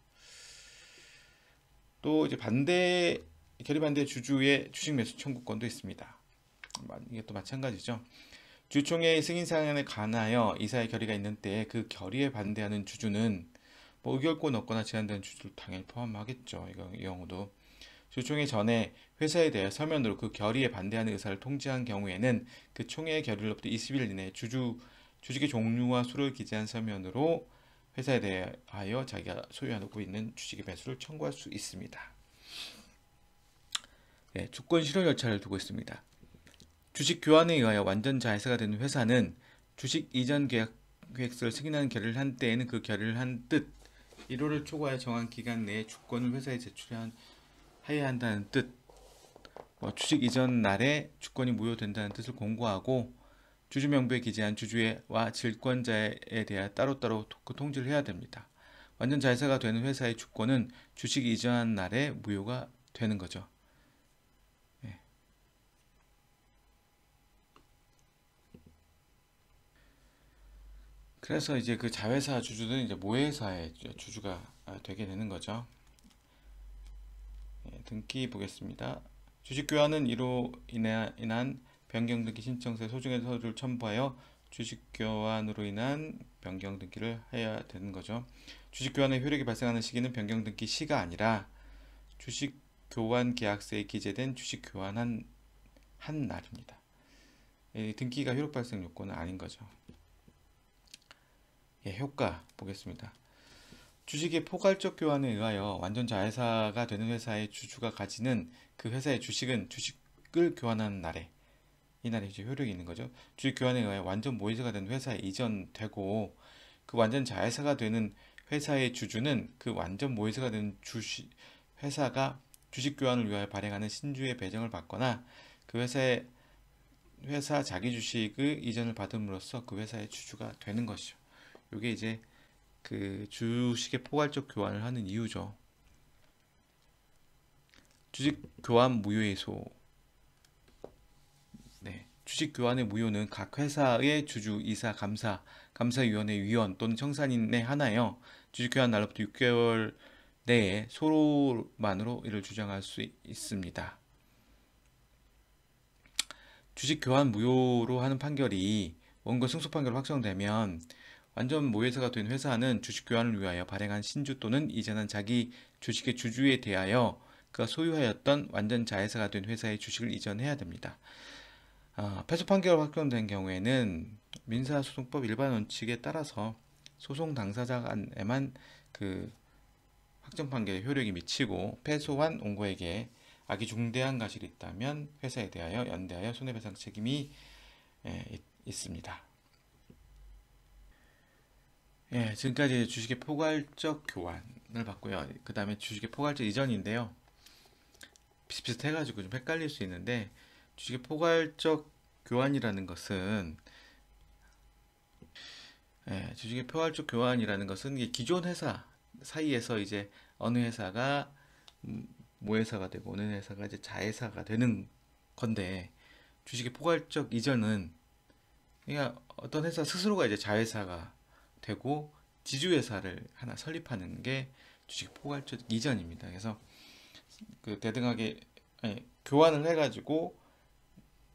또 이제 결의 반대 주주의 주식 매수 청구권도 있습니다. 이게 또 마찬가지죠. 주총회의 승인 사항에 관하여 이사의 결의가 있는 때에 그 결의에 반대하는 주주는 뭐 의결권 없거나 제한되는 주주를 당연히 포함하겠죠. 이 경우도 주총회 전에 회사에 대해 서면으로 그 결의에 반대하는 의사를 통지한 경우에는 그 총회의 결의로부터 20일 이내에 주식의 종류와 수를 기재한 서면으로 회사에 대하여 자기가 소유하고 있는 주식의 매수를 청구할 수 있습니다. 네, 주권 실효 절차를 두고 있습니다. 주식 교환에 의하여 완전 자회사가 되는 회사는 주식 이전 계획서를 승인하는 결의를 한 때에는 그 결의를 한 뜻, 1호를 초과해 정한 기간 내에 주권을 회사에 제출해야 한다는 뜻, 주식 이전 날에 주권이 무효된다는 뜻을 공고하고 주주 명부에 기재한 주주와 질권자에 대해 따로따로 통지를 해야 됩니다. 완전 자회사가 되는 회사의 주권은 주식 이전 날에 무효가 되는 거죠. 네. 그래서 이제 그 자회사 주주는 이제 모회사의 주주가 되게 되는 거죠. 네, 등기 보겠습니다. 주식 교환은 이로 인한 변경 등기 신청서에 소정의 서류를 첨부하여 주식 교환으로 인한 변경 등기를 해야 되는 거죠. 주식 교환의 효력이 발생하는 시기는 변경 등기 시가 아니라 주식 교환 계약서에 기재된 주식 교환한 날입니다. 등기가 효력 발생 요건은 아닌 거죠. 예, 효과 보겠습니다. 주식의 포괄적 교환에 의하여 완전 자회사가 되는 회사의 주주가 가지는 그 회사의 주식은 주식을 교환하는 날에, 이 날에 이제 효력이 있는 거죠. 주식 교환에 의하여 완전 모회사가 되는 회사에 이전되고 그 완전 자회사가 되는 회사의 주주는 그 완전 모회사가 되는 회사가 주식 교환을 위하여 발행하는 신주의 배정을 받거나 그 회사 자기 주식의 이전을 받음으로써 그 회사의 주주가 되는 것이죠. 이게 이제 그 주식의 포괄적 교환을 하는 이유죠. 주식 교환 무효의소. 네, 주식 교환의 무효는 각 회사의 주주, 이사, 감사위원회 위원 또는 청산인에 하나여 주식 교환 날로부터 6개월 내에 소로만으로 이를 주장할 수 있습니다. 주식 교환 무효로 하는 판결이 원고 승소 판결로 확정되면 완전 모회사가 된 회사는 주식 교환을 위하여 발행한 신주 또는 이전한 자기 주식의 주주에 대하여 그가 소유하였던 완전 자회사가 된 회사의 주식을 이전해야 됩니다. 패소 판결 확정된 경우에는 민사소송법 일반 원칙에 따라서 소송 당사자에만 그 확정 판결의 효력이 미치고 패소한 원고에게 악이 중대한 과실이 있다면 회사에 대하여 연대하여 손해배상 책임이 있습니다. 예, 지금까지 주식의 포괄적 교환을 봤고요. 그 다음에 주식의 포괄적 이전인데요. 비슷비슷해가지고 좀 헷갈릴 수 있는데 주식의 포괄적 교환이라는 것은 주식의 포괄적 교환이라는 것은 기존 회사 사이에서 이제 어느 회사가 모회사가 되고 어느 회사가 이제 자회사가 되는 건데 주식의 포괄적 이전은 그러니까 어떤 회사 스스로가 이제 자회사가 되고 지주회사를 하나 설립하는 게 주식 포괄적 이전입니다. 그래서 그 대등하게 교환을 해가지고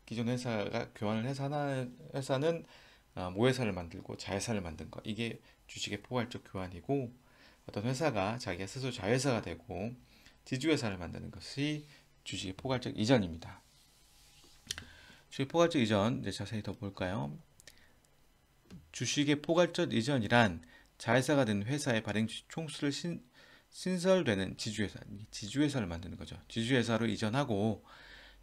기존 회사가 교환을 해서 회사는 모회사를 만들고 자회사를 만든 거, 이게 주식의 포괄적 교환이고 어떤 회사가 자기가 스스로 자회사가 되고 지주회사를 만드는 것이 주식의 포괄적 이전입니다. 주식 포괄적 이전 이제 자세히 더 볼까요? 주식의 포괄적 이전이란 자회사가 된 회사의 발행 총수를 신설되는 지주회사를 만드는 거죠. 지주회사로 이전하고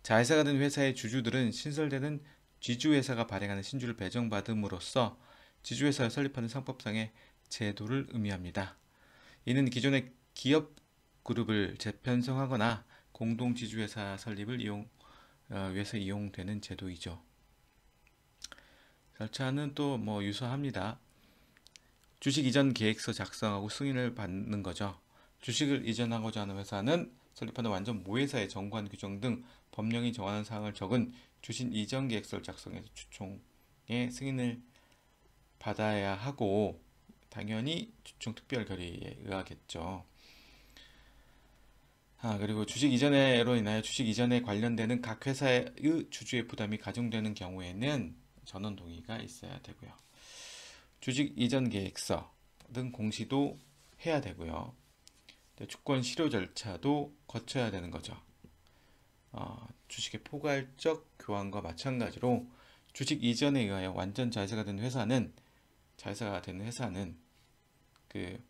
자회사가 된 회사의 주주들은 신설되는 지주회사가 발행하는 신주를 배정받음으로써 지주회사에 설립하는 상법상의 제도를 의미합니다. 이는 기존의 기업 그룹을 재편성하거나 공동 지주회사 설립을 위해서 이용되는 제도이죠. 절차는 또 뭐 유사합니다. 주식 이전 계획서 작성하고 승인을 받는 거죠. 주식을 이전하고자 하는 회사는 설립하는 완전 모회사의 정관 규정 등 법령이 정하는 사항을 적은 주식 이전 계획서를 작성해서 주총의 승인을 받아야 하고, 당연히 주총 특별 결의에 의하겠죠. 그리고 주식 이전으로 인하여 주식 이전에 관련되는 각 회사의 주주의 부담이 가중되는 경우에는 전원 동의가 있어야 되고요. 주식 이전 계획서 등 공시도 해야 되고요. 주권 실효 절차도 거쳐야 되는 거죠. 주식의 포괄적 교환과 마찬가지로 주식 이전에 의하여 완전 자회사가 되는 회사는 그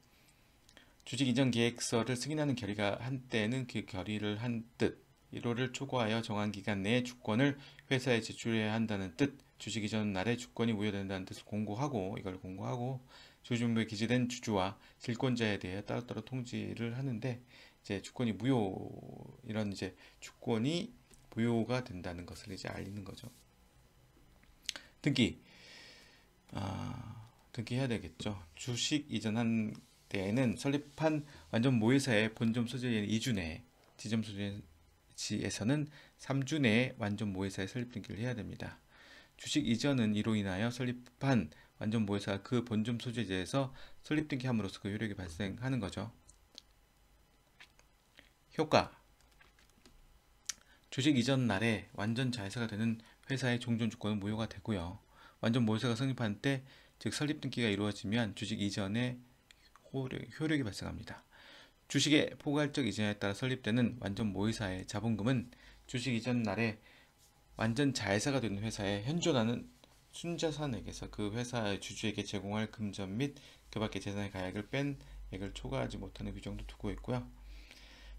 주식 이전 계획서를 승인하는 결의가 한 때는 그 결의를 한 뜻, 1호를 초과하여 정한 기간 내에 주권을 회사에 제출해야 한다는 뜻, 주식 이전 날에 주권이 무효된다는 뜻을 이걸 공고하고 주주정부에 기재된 주주와 질권자에 대해 따로따로 통지를 하는데, 이제 주권이 무효가 된다는 것을 이제 알리는 거죠. 등기해야 되겠죠. 주식 이전한 때에는 설립한 완전 모회사의 본점 소재인 2주 내에, 지점 소재지에서는 3주 내에 완전 모회사의 설립 등기를 해야 됩니다. 주식 이전은 이로 인하여 설립한 완전 모회사가 그 본점 소재지에서 설립 등기함으로써 그 효력이 발생하는 거죠. 효과: 주식 이전 날에 완전 자회사가 되는 회사의 종전 주권은 무효가 되고요. 완전 모회사가 성립한 때, 즉 설립 등기가 이루어지면 주식 이전에 효력이 발생합니다. 주식의 포괄적 이전에 따라 설립되는 완전 모회사의 자본금은 주식 이전 날에 완전 자회사가 되는 회사에 현존하는 순자산액에서 그 회사의 주주에게 제공할 금전 및 그 밖의 재산의 가액을 뺀 액을 초과하지 못하는 규정도 두고 있고요.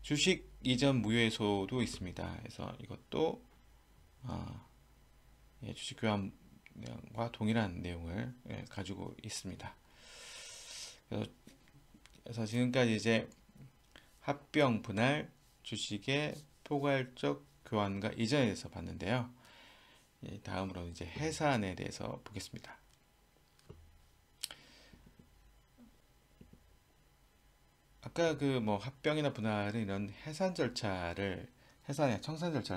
주식 이전 무효에서도 있습니다. 그래서 이것도 주식 교환과 동일한 내용을 가지고 있습니다. 그래서 지금까지 이제 합병, 분할, 주식의 포괄적 교환과 이전에 대해서 봤는데요. 다음으로 이제 해산에 대해서 보겠습니다. 아까 그 뭐 합병이나 분할은 이런 청산 절차를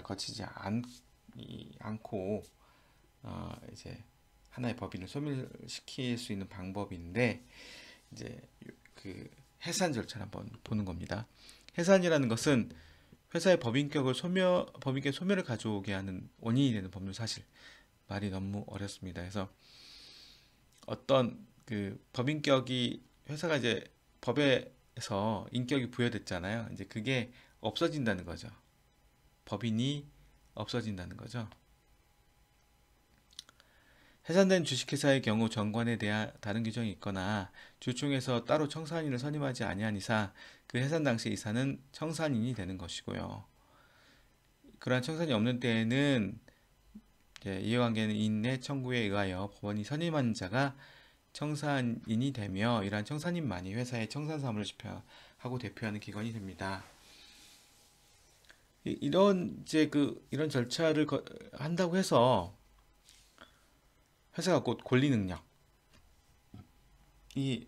거치지 않고 이제 하나의 법인을 소멸시킬 수 있는 방법인데, 이제 그 해산 절차를 한번 보는 겁니다. 해산이라는 것은 회사의 법인격 소멸을 가져오게 하는 원인이 되는 법률 사실. 말이 너무 어렵습니다. 그래서 어떤 그 법인격이, 회사가 이제 법에서 인격이 부여됐잖아요. 이제 그게 없어진다는 거죠. 법인이 없어진다는 거죠. 해산된 주식회사의 경우 정관에 대한 다른 규정이 있거나 주총에서 따로 청산인을 선임하지 아니한 이상 그 해산 당시 이사는 청산인이 되는 것이고요. 그러한 청산이 없는 때에는 이해관계인의 청구에 의하여 법원이 선임한 자가 청산인이 되며, 이러한 청산인만이 회사의 청산사무를 집행하고 대표하는 기관이 됩니다. 이런 절차를 한다고 해서 회사가 곧 권리 능력이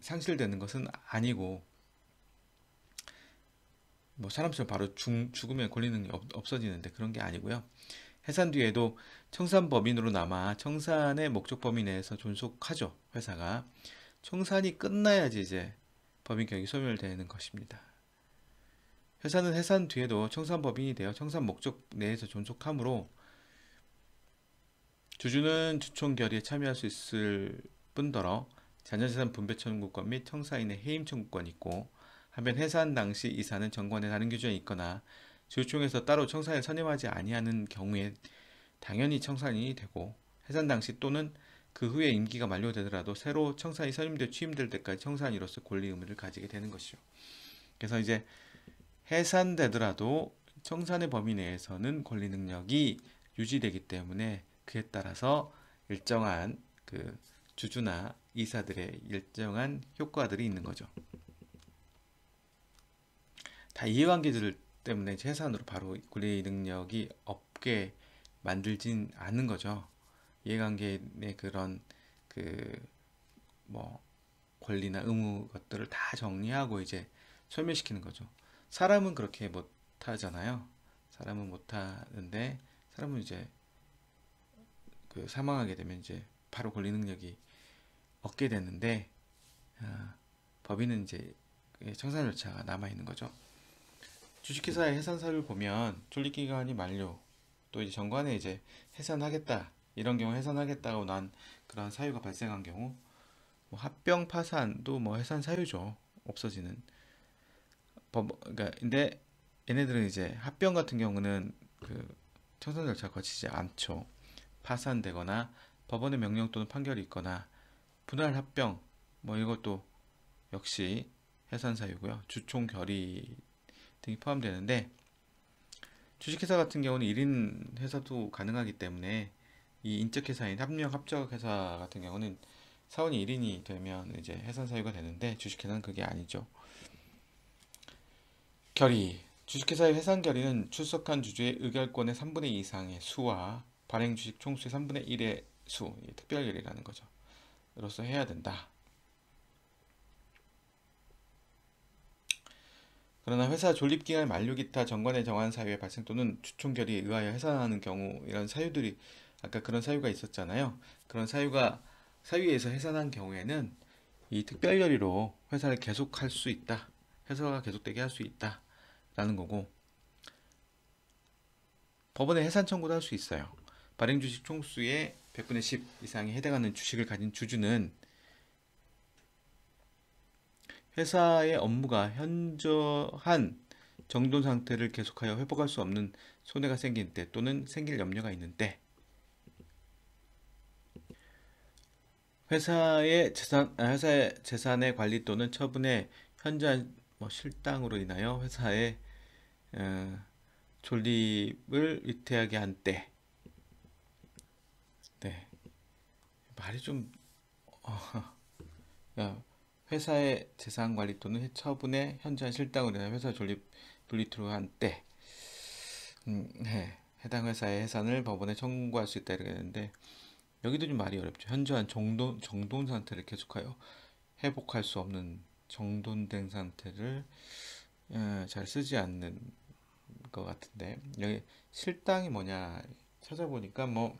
상실되는 것은 아니고, 뭐 사람처럼 바로 죽으면 권리 능력이 없어지는데 그런 게 아니고요. 해산 뒤에도 청산법인으로 남아 청산의 목적 범위 내에서 존속하죠. 회사가 청산이 끝나야지 이제 법인격이 소멸되는 것입니다. 회사는 해산 뒤에도 청산법인이 되어 청산 목적 내에서 존속하므로 주주는 주총 결의에 참여할 수 있을 뿐더러 자녀재산 분배 청구권 및 청사인의 해임 청구권이 있고, 한편 해산 당시 이사는 정관에 다른 규정이 있거나 주총에서 따로 청산을 선임하지 아니하는 경우에 당연히 청산인이 되고, 해산 당시 또는 그 후에 임기가 만료되더라도 새로 청산이 선임되어 취임될 때까지 청산인으로서 권리 의무를 가지게 되는 것이죠. 그래서 이제 해산되더라도 청산의 범위 내에서는 권리 능력이 유지되기 때문에 그에 따라서 일정한 그 주주나 이사들의 일정한 효과들이 있는 거죠. 다 이해관계들 때문에 해산으로 바로 권리 능력이 없게 만들진 않는 거죠. 이해관계의 그런 그 뭐 권리나 의무 것들을 다 정리하고 이제 소멸시키는 거죠. 사람은 그렇게 못 하잖아요. 사람은 못 하는데 사람은 이제 그 사망하게 되면 이제 바로 권리 능력이 얻게 되는데 법인은 이제 청산 절차가 남아 있는 거죠. 주식회사의 해산 사유를 보면 존립기간이 만료, 또 이제 정관에 이제 해산하겠다 이런 경우 해산하겠다고 난 그런 사유가 발생한 경우, 뭐 합병 파산도 뭐 해산 사유죠. 없어지는 그러니까 근데 얘네들은 이제 합병 같은 경우는 그 청산 절차 거치지 않죠. 파산되거나 법원의 명령 또는 판결이 있거나 분할 합병 뭐 이것도 역시 해산 사유고요. 주총 결의 등이 포함되는데, 주식회사 같은 경우는 1인 회사도 가능하기 때문에 이 인적회사인 합력합작회사 같은 경우는 사원이 1인이 되면 이제 해산 사유가 되는데, 주식회사는 그게 아니죠. 결의. 주식회사의 해산 결의는 출석한 주주의 의결권의 3분의 2 이상의 수와 발행 주식 총수의 3분의 1의 수, 특별 결의라는 거죠. 로서 해야 된다. 그러나 회사 존립기간 만료 기타 정관에 정한 사유의 발생 또는 주총 결의에 의하여 해산하는 경우, 이런 사유들이 아까 그런 사유가 있었잖아요. 그런 사유에 의해서 해산한 경우에는 이 특별 결의로 회사를 계속할 수 있다. 회사가 계속되게 할 수 있다. 라는 거고, 법원에 해산 청구도 할 수 있어요. 발행 주식 총수의 100분의 10 이상에 해당하는 주식을 가진 주주는 회사의 업무가 현저한 정돈 상태를 계속하여 회복할 수 없는 손해가 생긴 때 또는 생길 염려가 있는 때, 회사의 재산의 관리 또는 처분에 현저한 실당으로 인하여 회사의 존립을 위태하게 한 때. 네, 말이 좀 회사의 재산 관리 또는 처분에 현저한 실당으로 인하여 회사 존립 위태하게 한 때, 네, 해당 회사의 해산을 법원에 청구할 수 있다 이렇게 되는데, 여기도 좀 말이 어렵죠. 현저한 정돈 상태를 계속하여 회복할 수 없는 정돈된 상태를 잘 쓰지 않는 것 같은데, 여기 실당이 뭐냐 찾아보니까 뭐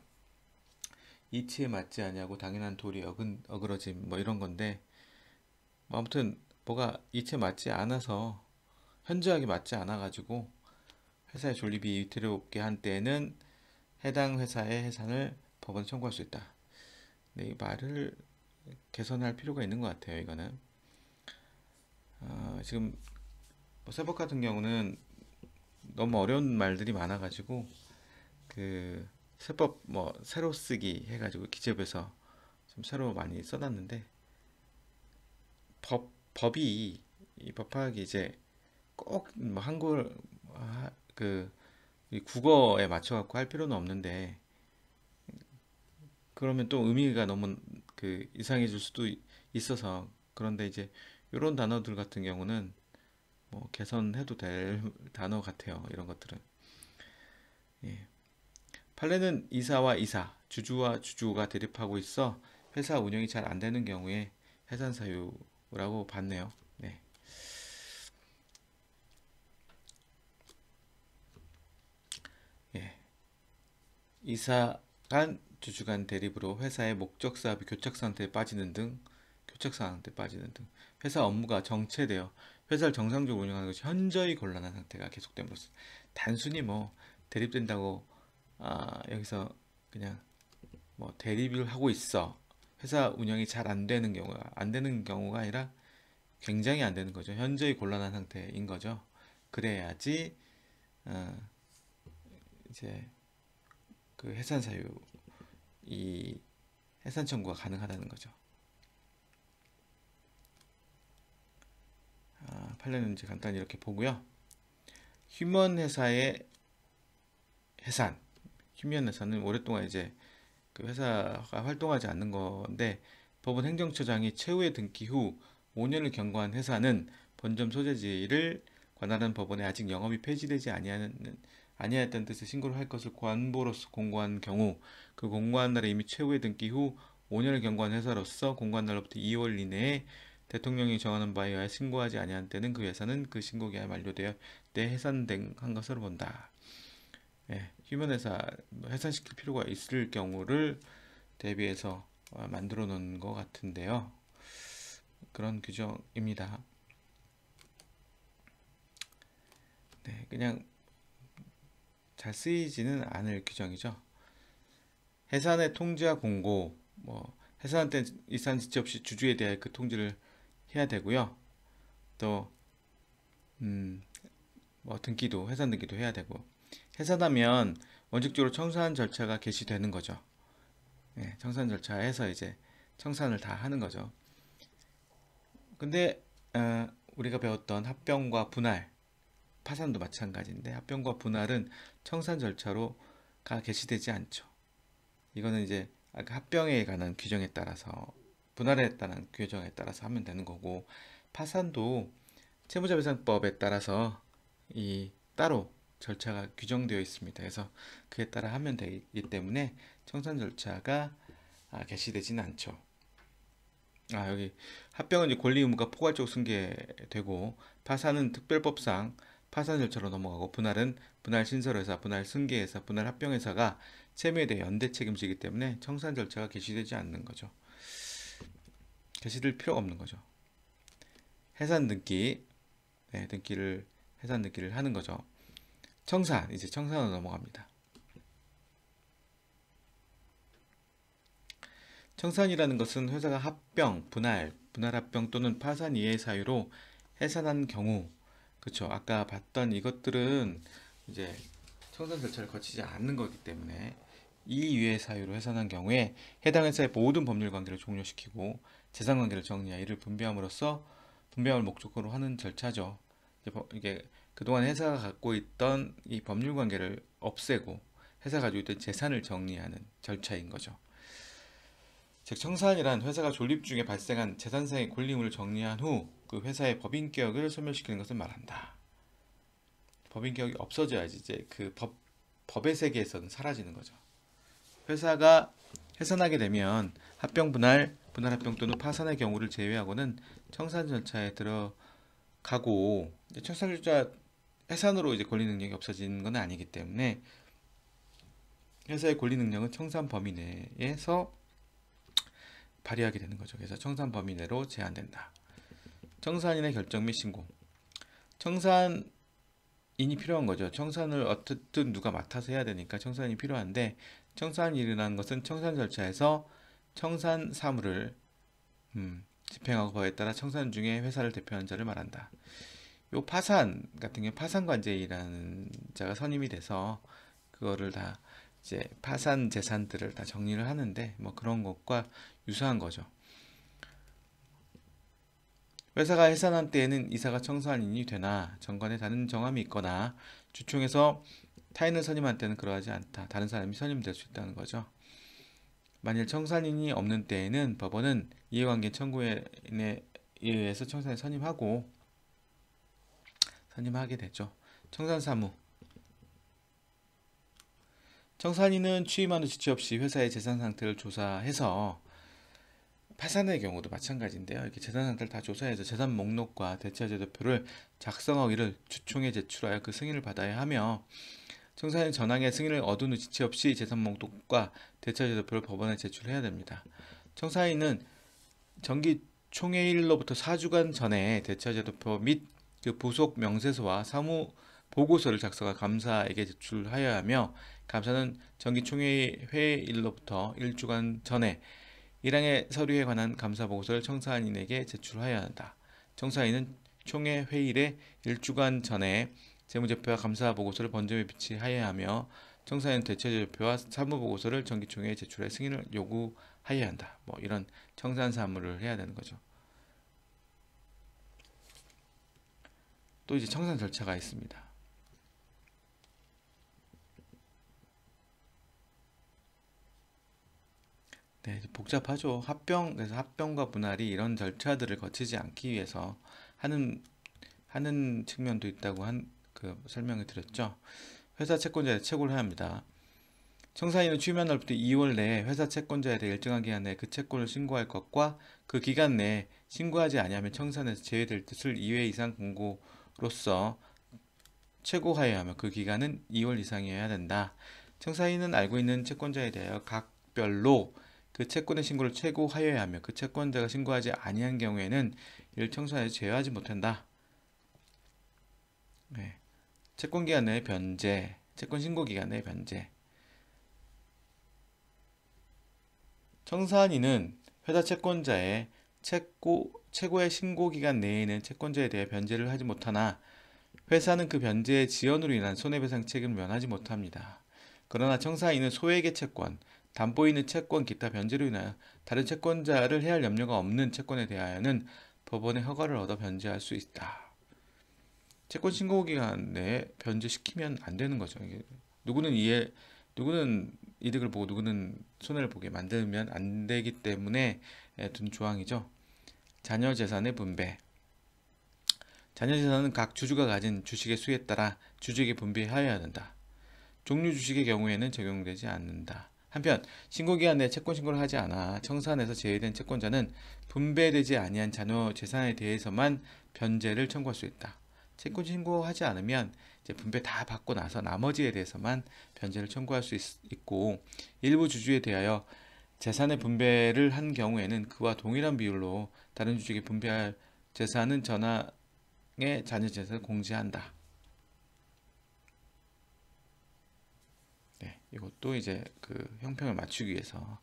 이치에 맞지 않냐고 당연한 도리 어그러짐 뭐 이런 건데, 뭐 아무튼 뭐가 이치에 맞지 않아서, 현저하게 맞지 않아 가지고 회사의 존립이 위태롭게 한 때에는 해당 회사의 해산을 법원에 청구할 수 있다. 네, 이 말을 개선할 필요가 있는 것 같아요. 이거는 지금 세법 같은 경우는 너무 어려운 말들이 많아가지고 그 세법 뭐 새로 쓰기 해가지고 기재부에서 좀 새로 많이 써놨는데, 법이 이 법학이 이제 꼭 뭐 한글 그 국어에 맞춰갖고 할 필요는 없는데, 그러면 또 의미가 너무 그 이상해질 수도 있어서, 그런데 이제 이런 단어들 같은 경우는 뭐 개선해도 될 단어 같아요. 이런 것들은. 예. 판례는 이사와 이사, 주주와 주주가 대립하고 있어 회사 운영이 잘 안 되는 경우에 해산 사유라고 봤네요. 네. 예. 이사 간 주주 간 대립으로 회사의 목적 사업이 교착 상태에 빠지는 등, 회사 업무가 정체되어 회사를 정상적으로 운영하는 것이 현저히 곤란한 상태가 계속됨으로써, 단순히 뭐 대립된다고 여기서 그냥 뭐 대립을 하고 있어, 회사 운영이 잘 안 되는 경우가 아니라 굉장히 안 되는 거죠. 현저히 곤란한 상태인 거죠. 그래야지 이제 그 해산 사유, 이 해산 청구가 가능하다는 거죠. 판례는 이제 간단히 이렇게 보고요. 휴먼 회사의 해산. 휴먼 회사는 오랫동안 이제 그 회사가 활동하지 않는 건데 법원 행정처장이 최후의 등기 후 5년을 경과한 회사는 본점 소재지를 관할하는 법원에 아직 영업이 폐지되지 아니하였다는 뜻의 신고를 할 것을 관보로서 공고한 경우 그 공고한 날에 이미 최후의 등기 후 5년을 경과한 회사로서 공고한 날로부터 2월 이내에 대통령이 정하는 바에 의하여 신고하지 아니한 때는 그 회사는 그 신고기한이 만료되어 해산한 것으로 본다. 예, 휴면회사 해산시킬 필요가 있을 경우를 대비해서 만들어 놓은 것 같은데요. 그런 규정입니다. 네, 그냥 잘 쓰이지는 않을 규정이죠. 해산의 통지와 공고, 해산한 때 이산 지체 없이 주주에 대해 그 통지를 해야 되고요. 또 등기도 해산 등기도 해야 되고 해산하면 원칙적으로 청산 절차가 개시되는 거죠. 네, 청산 절차에서 이제 청산을 다 하는 거죠. 근데 우리가 배웠던 합병과 분할, 파산도 마찬가지인데 합병과 분할은 청산 절차로가 개시되지 않죠. 이거는 이제 합병에 관한 규정에 따라서 분할에 따른 규정에 따라서 하면 되는 거고 파산도 채무자배상법에 따라서 따로 절차가 규정되어 있습니다. 그래서 그에 따라 하면 되기 때문에 청산 절차가 개시되지는 않죠. 여기 합병은 이제 권리 의무가 포괄적으로 승계되고 파산은 특별법상 파산 절차로 넘어가고 분할은 분할 신설회사, 분할 승계회사, 분할 합병회사가 채무에 대해 연대 책임지기 때문에 청산 절차가 개시되지 않는 거죠. 개시될 필요가 없는 거죠. 해산 등기, 네, 해산 등기를 하는 거죠. 청산, 이제 청산으로 넘어갑니다. 청산이라는 것은 회사가 합병, 분할 합병 또는 파산 이외의 사유로 해산한 경우, 그쵸? 아까 봤던 이것들은 이제 청산 절차를 거치지 않는 거기 때문에 이 이외의 사유로 해산한 경우에 해당 회사의 모든 법률 관계를 종료시키고 재산 관계를 정리하여 이를 분배함을 목적으로 하는 절차죠. 이게 그동안 회사가 갖고 있던 이 법률 관계를 없애고 회사가 가지고 있던 재산을 정리하는 절차인 거죠. 즉 청산이란 회사가 존립 중에 발생한 재산상의 권리물을 정리한 후 그 회사의 법인격을 소멸시키는 것을 말한다. 법인격이 없어져야지 이제 그 법의 세계에서는 사라지는 거죠. 회사가 해산하게 되면 합병 분할 합병 또는 파산의 경우를 제외하고는 청산 절차에 들어가고 청산 절차 해산으로 이제 권리 능력이 없어지는 건 아니기 때문에 회사의 권리 능력은 청산 범위 내에서 발휘하게 되는 거죠. 그래서 청산 범위 내로 제한된다. 청산인의 결정 및 신고. 청산인이 필요한 거죠. 청산을 어쨌든 누가 맡아서 해야 되니까 청산인이 필요한데 청산인이라는 것은 청산 절차에서 청산 사무를 집행하고 법에 따라 청산 중에 회사를 대표하는 자를 말한다. 요 파산 같은 경우 파산관제이라는 자가 선임이 돼서 그거를 다 이제 파산 재산들을 다 정리를 하는데 그런 것과 유사한 거죠. 회사가 해산한 때에는 이사가 청산인이 되나 정관에 다른 정함이 있거나 주총에서 타인을 선임한 때는 그러하지 않다. 다른 사람이 선임될 수 있다는 거죠. 만일 청산인이 없는 때에는 법원은 이해관계 청구인에 의해서 청산인 선임하게 되죠. 청산사무. 청산인은 취임한 후 지체 없이 회사의 재산 상태를 조사해서 파산의 경우도 마찬가지인데요. 이렇게 재산 상태를 다 조사해서 재산 목록과 대차제도표를 작성하기를 주총에 제출하여 그 승인을 받아야 하며 청산인 전항의 승인을 얻은 후 지체 없이 재산 목록과 대차제도표를 법원에 제출해야 됩니다. 청산인은 정기 총회일로부터 4주간 전에 대차제도표 및 그 부속 명세서와 사무 보고서를 작성하 감사에게 제출하여야 하며 감사는 정기 총회일로부터 1주간 전에 1항의 서류에 관한 감사 보고서를 청산인에게 제출하여야 한다. 청산인은 총회 회일에 1주간 전에 재무제표와 감사 보고서를 본점에 비치하여야 하며 청산인 대체제표와 사무 보고서를 정기총회에 제출해 승인을 요구하여야 한다. 이런 청산 사무를 해야 되는 거죠. 또 이제 청산 절차가 있습니다. 네, 복잡하죠. 그래서 합병과 분할이 이런 절차들을 거치지 않기 위해서 하는 측면도 있다고 설명을 드렸죠. 회사 채권자에 채권을 해야 합니다. 청사인은 취임한 날부터 2월 내에 회사 채권자에 대해 일정한 기간 내에 그 채권을 신고할 것과 그 기간 내에 신고하지 아니하면 청산에서 제외될 뜻을 2회 이상 공고로서 최고하여야 하며 그 기간은 2월 이상이어야 된다. 청사인은 알고 있는 채권자에 대하여 각별로 그 채권의 신고를 최고하여야 하며 그 채권자가 신고하지 아니한 경우에는 이를 청산에서 제외하지 못한다. 네. 채권 기간 내의 변제, 채권 신고 기간 내의 변제. 청산인은 회사 채권자의 최고의 신고 기간 내에는 채권자에 대해 변제를 하지 못하나 회사는 그 변제의 지연으로 인한 손해배상 책임을 면하지 못합니다. 그러나 청사인은 소액의 채권, 담보 있는 채권 기타 변제로 인하여 다른 채권자를 해할 염려가 없는 채권에 대하여는 법원의 허가를 얻어 변제할 수 있다. 채권 신고 기간 내에 변제시키면 안 되는 거죠. 누구는 이득을 보고 누구는 손해를 보게 만들면 안 되기 때문에 둔 조항이죠. 자녀 재산의 분배. 자녀 재산은 각 주주가 가진 주식의 수에 따라 주주에게 분배하여야 한다. 종류 주식의 경우에는 적용되지 않는다. 한편 신고기간 내에 채권 신고를 하지 않아 청산에서 제외된 채권자는 분배되지 아니한 자녀 재산에 대해서만 변제를 청구할 수 있다. 채권 신고하지 않으면 이제 분배 다 받고 나서 나머지에 대해서만 변제를 청구할 수 있고 일부 주주에 대하여 재산의 분배를 한 경우에는 그와 동일한 비율로 다른 주주에게 분배할 재산은 전항의 자녀 재산을 공제한다. 네, 이것도 이제 그 형평을 맞추기 위해서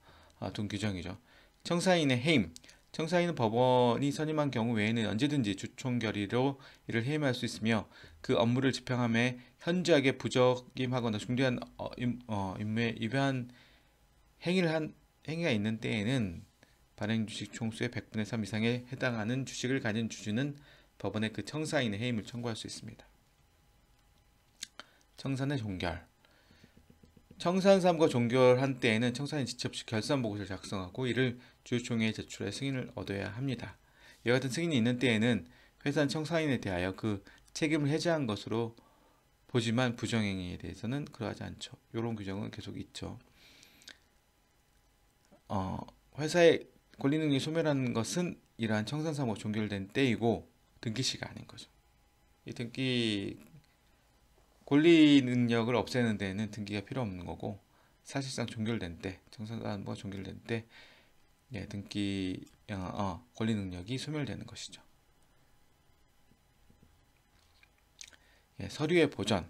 둔 규정이죠. 청사인의 해임. 청사인은 법원이 선임한 경우 외에는 언제든지 주총결의로 이를 해임할 수 있으며 그 업무를 집행함에 현저하게 부적임하거나 중대한 임무에 위배한 행위가 있는 때에는 발행주식 총수의 100분의 3 이상에 해당하는 주식을 가진 주주는 법원에 그 청사인의 해임을 청구할 수 있습니다. 청산의 종결. 청산삼과 종결한 때에는 청산인 지체 없이 결산보고서를 작성하고 이를 주주총회에 제출해 승인을 얻어야 합니다. 이와 같은 승인이 있는 때에는 회사는 청산인에 대하여 그 책임을 해제한 것으로 보지만 부정행위에 대해서는 그러하지 않죠. 이런 규정은 계속 있죠. 회사의 권리능력이 소멸하는 것은 이러한 청산사무가 종결된 때이고 등기시가 아닌 거죠. 이 권리 능력을 없애는 데에는 등기가 필요 없는 거고 사실상 종결된 때 청산사무가 종결된 때 권리 능력이 소멸되는 것이죠. 서류의 보전.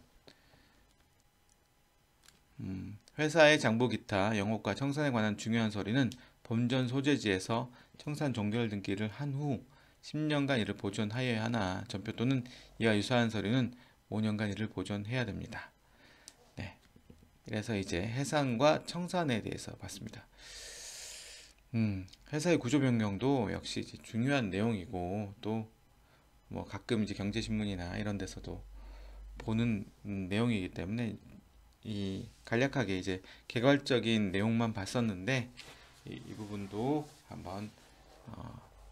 회사의 장부 기타 영업과 청산에 관한 중요한 서류는 법전 소재지에서 청산 종결 등기를 한 후 10년간 이를 보존하여야 하나 전표 또는 이와 유사한 서류는 5년간 이를 보존해야 됩니다. 네, 그래서 이제 해상과 청산에 대해서 봤습니다. 회사의 구조 변경도 역시 이제 중요한 내용이고 또 뭐 가끔 이제 경제신문이나 이런 데서도 보는 내용이기 때문에 이 간략하게 이제 개괄적인 내용만 봤었는데 이 부분도 한번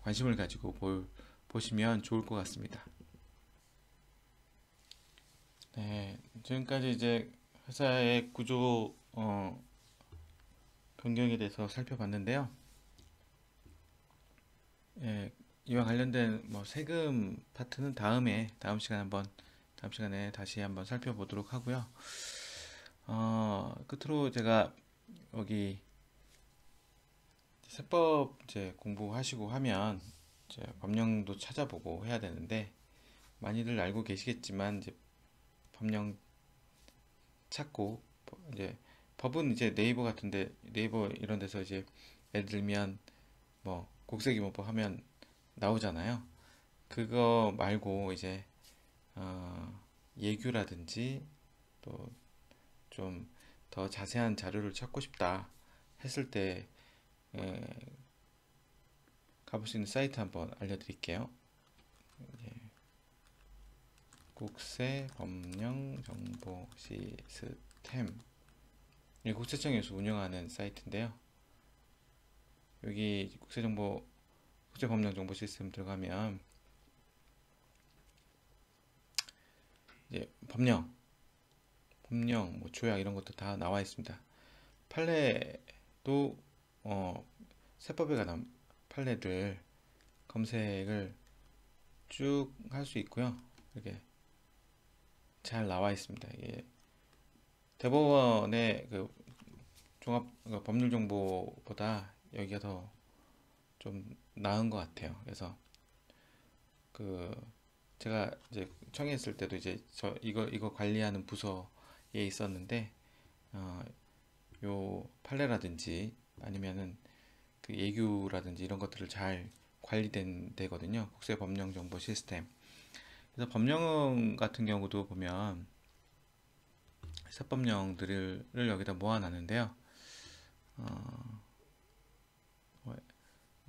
관심을 가지고 보시면 좋을 것 같습니다. 네, 지금까지 이제 회사의 구조 변경에 대해서 살펴봤는데요. 이와 관련된 뭐 세금 파트는 다음 시간에 다시 한번 살펴보도록 하고요. 끝으로 제가 여기 세법 이제 공부하시고 하면 이제 법령도 찾아보고 해야 되는데 많이들 알고 계시겠지만 이제 법령 찾고 이제 법은 이제 네이버 이런 데서 이제 예를 들면 뭐 국세기본법 하면 나오잖아요. 그거 말고 이제 예규라든지 또 좀 더 자세한 자료를 찾고 싶다 했을 때 가볼 수 있는 사이트 한번 알려드릴게요. 국세법령정보 시스템, 국세청에서 운영하는 사이트인데요. 여기 국제법령정보 시스템 들어가면 이제 법령, 뭐 조약 이런 것도 다 나와 있습니다. 판례도 세법에 관한 판례들 검색을 쭉 할 수 있고요. 이렇게 잘 나와 있습니다. 이게 대법원의 그 종합 법률 정보보다 여기가 더 좀 나은 것 같아요. 그래서 그 제가 이제 청했을 때도 이제 이거 관리하는 부서에 있었는데 요 판례라든지 아니면은 그 예규라든지 이런 것들을 잘 관리된 데거든요. 국제법령정보 시스템. 그래서 법령 같은 경우도 보면 세법령들을 여기다 모아놨는데요.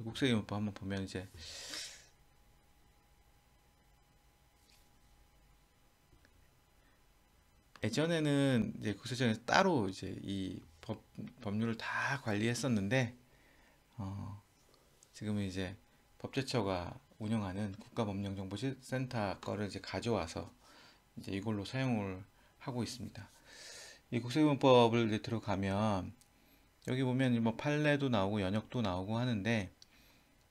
국세기문법 한번 보면 이제 예전에는 이제 국세청에서 따로 이제 이 법률을 다 관리했었는데 지금은 이제 법제처가 운영하는 국가법령정보센터 거를 이제 가져와서 이제 이걸로 사용을 하고 있습니다. 이 국세기문법을 이제 들어가면 여기 보면 뭐 판례도 나오고 연역도 나오고 하는데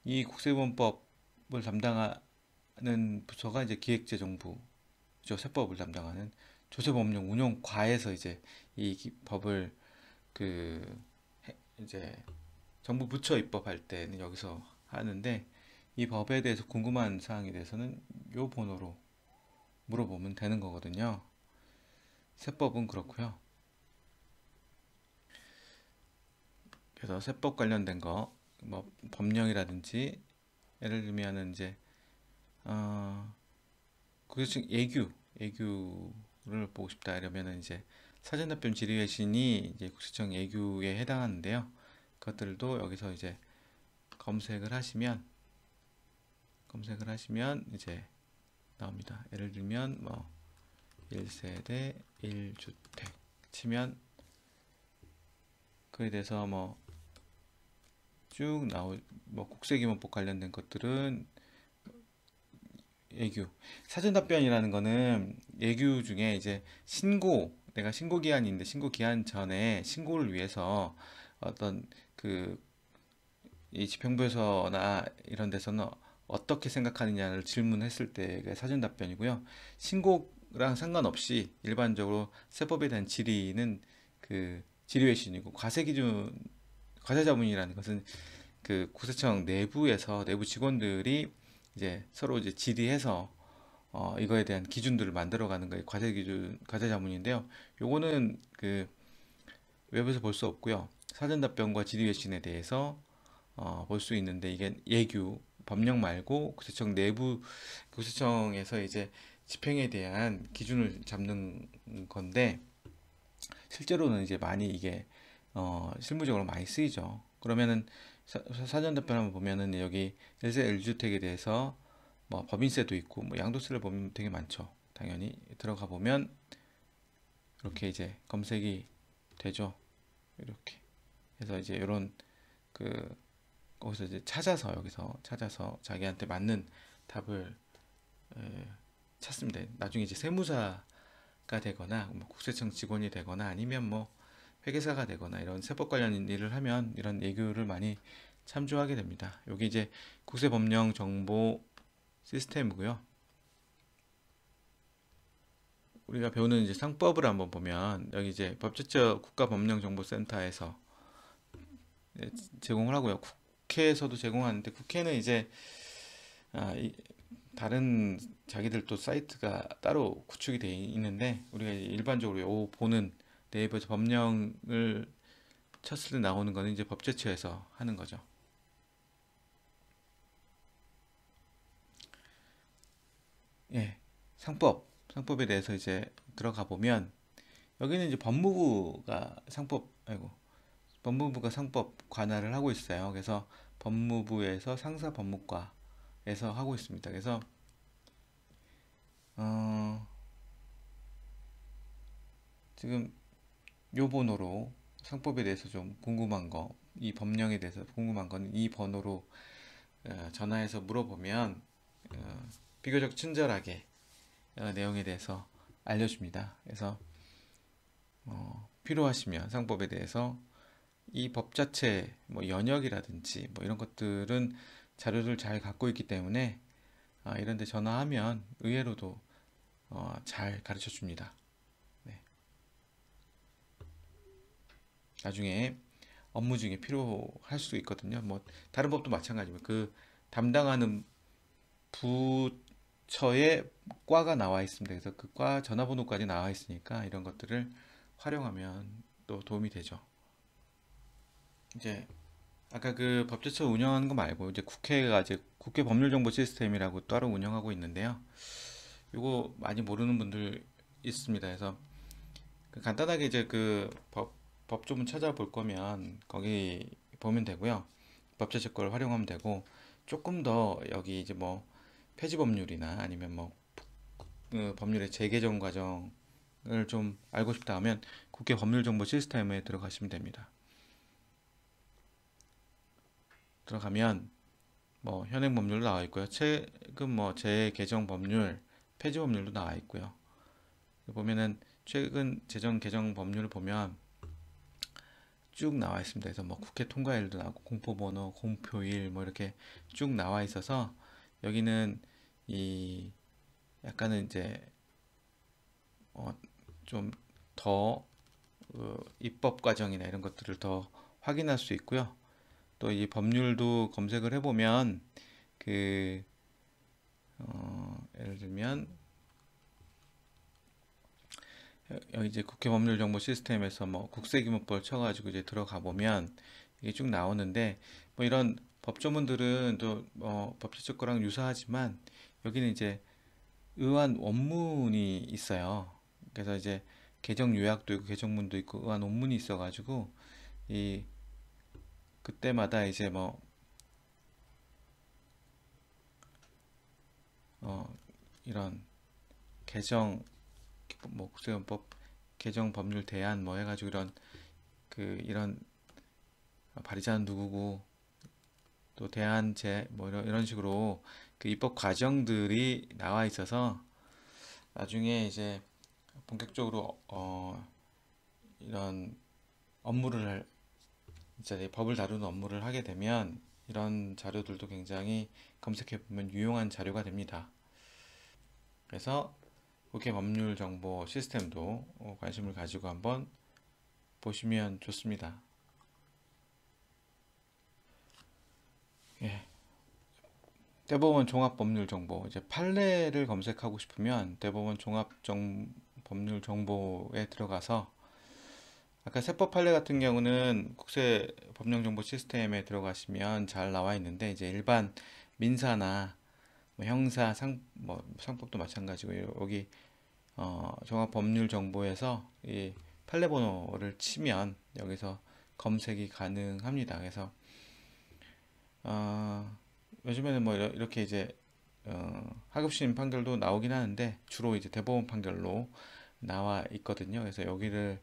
이 국세기문법을 담당하는 부서가 이제 기획재정부죠. 세법을 담당하는 조세법령 운용과에서 이제 이 법을 그 이제 정부 부처 입법할 때는 여기서 하는데 이 법에 대해서 궁금한 사항에 대해서는 요 번호로 물어보면 되는 거거든요. 세법은 그렇고요. 그래서 세법 관련된 거, 뭐 법령이라든지 예를 들면은 이제 그래서 예규를 보고 싶다 이러면은 이제 사전답변 질의회신이 이제 국세청 예규에 해당하는데요. 그것들도 여기서 이제 검색을 하시면 이제 나옵니다. 예를 들면 뭐 1세대 1주택 치면 그에 대해서 뭐 쭉 뭐 국세기문법 관련된 것들은 예규. 사전답변이라는 거는 예규 중에 이제 내가 신고 기한이 있는데 신고 기한 전에 신고를 위해서 어떤 이 집행부에서나 이런 데서는 어떻게 생각하느냐를 질문했을 때가 사전답변이고요. 신고랑 상관없이 일반적으로 세법에 대한 질의는 그 질의회신이고 과세자문이라는 것은 그 국세청 내부에서 내부 직원들이 이제 서로 이제 질의해서 이거에 대한 기준들을 만들어가는 거예요. 과세자문인데요. 요거는 그 웹에서 볼 수 없고요. 사전답변과 질의회신에 대해서 볼 수 있는데 이게 예규 법령 말고 국세청에서 이제 집행에 대한 기준을 잡는 건데 실제로는 이제 많이 이게 실무적으로 많이 쓰이죠. 그러면은 사전답변 한번 보면은 여기 1세 1주택에 대해서 뭐 법인세도 있고 뭐 양도세를 보면 되게 많죠. 당연히 들어가 보면 이렇게 이제 검색이 되죠. 이렇게 해서 이제 이런 그 거기서 이제 여기서 찾아서 자기한테 맞는 답을 찾습니다. 나중에 이제 세무사가 되거나 뭐 국세청 직원이 되거나 아니면 뭐 회계사가 되거나 이런 세법 관련 일을 하면 이런 예규를 많이 참조하게 됩니다. 여기 이제 국세법령 정보 시스템이고요. 우리가 배우는 이제 상법을 한번 보면 여기 이제 법제처 국가법령정보센터에서 제공을 하고요. 국회에서도 제공하는데 국회는 이제 다른 자기들 또 사이트가 따로 구축이 되어 있는데 우리가 일반적으로 보는 네이버에서 법령을 쳤을 때 나오는 거는 이제 법제처에서 하는 거죠. 예, 상법에 대해서 이제 들어가 보면 여기는 이제 법무부가 상법 관할을 하고 있어요. 그래서 법무부에서 상사법무과에서 하고 있습니다. 그래서 지금 요 번호로 상법에 대해서 좀 궁금한 거, 이 법령에 대해서 궁금한 건 이 번호로 전화해서 물어보면 비교적 친절하게 내용에 대해서 알려줍니다. 그래서 필요하시면 상법에 대해서 이 법 자체 뭐 연역이라든지 뭐 이런 것들은 자료를 잘 갖고 있기 때문에 이런 데 전화하면 의외로도 잘 가르쳐 줍니다. 네. 나중에 업무 중에 필요할 수 있거든요. 뭐 다른 법도 마찬가지고 그 담당하는 부처의 과가 나와 있습니다. 그래서 그 과 전화번호까지 나와 있으니까 이런 것들을 활용하면 또 도움이 되죠. 이제 아까 그 법제처 운영하는 거 말고 이제 국회가 이제 국회 법률정보 시스템이라고 따로 운영하고 있는데요. 이거 많이 모르는 분들 있습니다. 그래서 그 간단하게 이제 그 법조문 찾아볼 거면 거기 보면 되고요. 법제처 걸 활용하면 되고 조금 더 여기 이제 뭐 폐지 법률이나 아니면 뭐 법률의 재개정 과정을 좀 알고 싶다 하면 국회 법률정보 시스템에 들어가시면 됩니다. 들어가면 뭐 현행 법률도 나와 있고요. 최근 뭐 재개정 법률, 폐지 법률도 나와 있고요. 보면은 최근 재정 개정 법률을 보면 쭉 나와 있습니다. 그래서 뭐 국회 통과일도 나오고 공포번호, 공표일 뭐 이렇게 쭉 나와 있어서 여기는 이 약간은 이제 좀 더 입법 과정이나 이런 것들을 더 확인할 수 있고요. 또 이 법률도 검색을 해보면 그 예를 들면 여기 이제 국회 법률 정보 시스템에서 뭐 국세기본법 쳐가지고 이제 들어가 보면 이게 쭉 나오는데 뭐 이런 법조문들은 또 법제처 거랑 유사하지만 여기는 이제 의안 원문이 있어요. 그래서 이제 개정 요약도 있고 개정문도 있고 의안 원문이 있어가지고 이 그때마다 이제 뭐 이런 개정 뭐 국세법 개정 법률 대안 뭐 해가지고 이런 발의자는 누구고 또 대안제 뭐 이런 식으로 그 입법 과정들이 나와 있어서 나중에 이제 본격적으로 이런 업무를 이제 법을 다루는 업무를 하게 되면 이런 자료들도 굉장히 검색해 보면 유용한 자료가 됩니다. 그래서 국회 법률 정보 시스템도 관심을 가지고 한번 보시면 좋습니다. 예. 대법원 종합법률정보 이제 판례를 검색하고 싶으면 대법원 종합법률 정보에 들어가서 아까 세법 판례 같은 경우는 국세 법령정보 시스템에 들어가시면 잘 나와 있는데 이제 일반 민사나 뭐 형사 뭐 상법도 마찬가지고 여기 종합법률정보에서 이 판례 번호를 치면 여기서 검색이 가능합니다. 그래서 요즘에는 뭐 이렇게 이제 하급심 판결도 나오긴 하는데 주로 이제 대법원 판결로 나와 있거든요. 그래서 여기를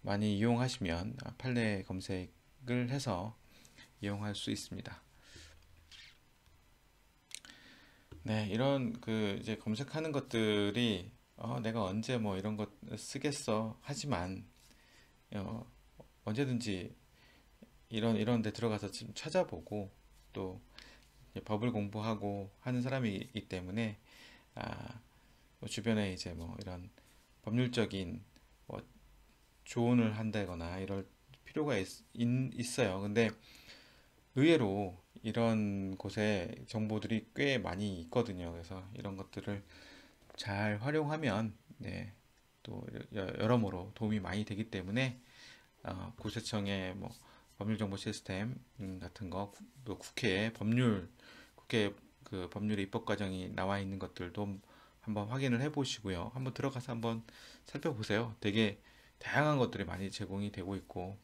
많이 이용하시면 판례 검색을 해서 이용할 수 있습니다. 네, 이런 그 이제 검색하는 것들이 내가 언제 뭐 이런 것 쓰겠어 하지만 어, 언제든지 이런 데 들어가서 좀 찾아보고 또 법을 공부하고 하는 사람이기 때문에 뭐 주변에 이제 뭐 이런 법률적인 뭐 조언을 한다거나 이럴 필요가 있어요. 근데 의외로 이런 곳에 정보들이 꽤 많이 있거든요. 그래서 이런 것들을 잘 활용하면 네, 또 여러모로 도움이 많이 되기 때문에 구세청의 뭐 법률정보 시스템 같은 거, 또 국회 그 법률의 입법 과정이 나와 있는 것들도 한번 확인을 해보시고요. 한번 들어가서 한번 살펴보세요. 되게 다양한 것들이 많이 제공이 되고 있고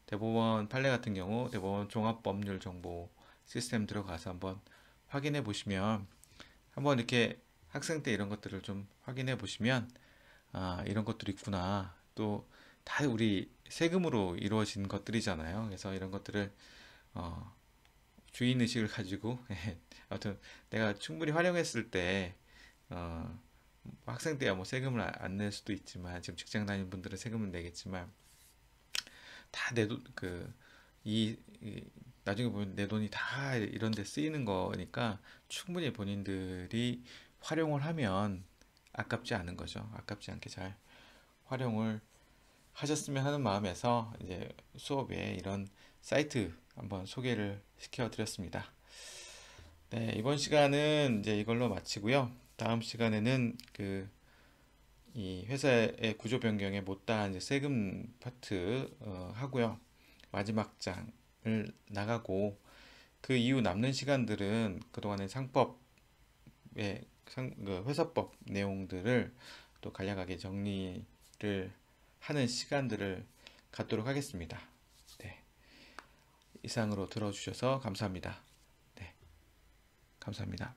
대법원 판례 같은 경우 대법원 종합법률정보 시스템 들어가서 한번 확인해 보시면 한번 이렇게 학생 때 이런 것들을 좀 확인해 보시면 이런 것들이 있구나. 또 다 우리 세금으로 이루어진 것들이잖아요. 그래서 이런 것들을 어, 주인 의식을 가지고 아무튼 내가 충분히 활용했을 때 어, 학생 때야 뭐 세금을 안 낼 수도 있지만 지금 직장 다니는 분들은 세금을 내겠지만 다 내 돈, 이 나중에 보면 내 돈이 다 이런 데 쓰이는 거니까 충분히 본인들이 활용을 하면 아깝지 않은 거죠. 아깝지 않게 잘 활용을 하셨으면 하는 마음에서 이제 수업에 이런 사이트 한번 소개를 시켜 드렸습니다. 네, 이번 시간은 이제 이걸로 마치고요. 다음 시간에는 이 회사의 구조 변경에 못다한 이제 세금 파트 하고요. 마지막 장을 나가고 그 이후 남는 시간들은 그동안의 회사법 내용들을 또 간략하게 정리를 하는 시간들을 갖도록 하겠습니다. 네, 이상으로 들어주셔서 감사합니다. 네, 감사합니다.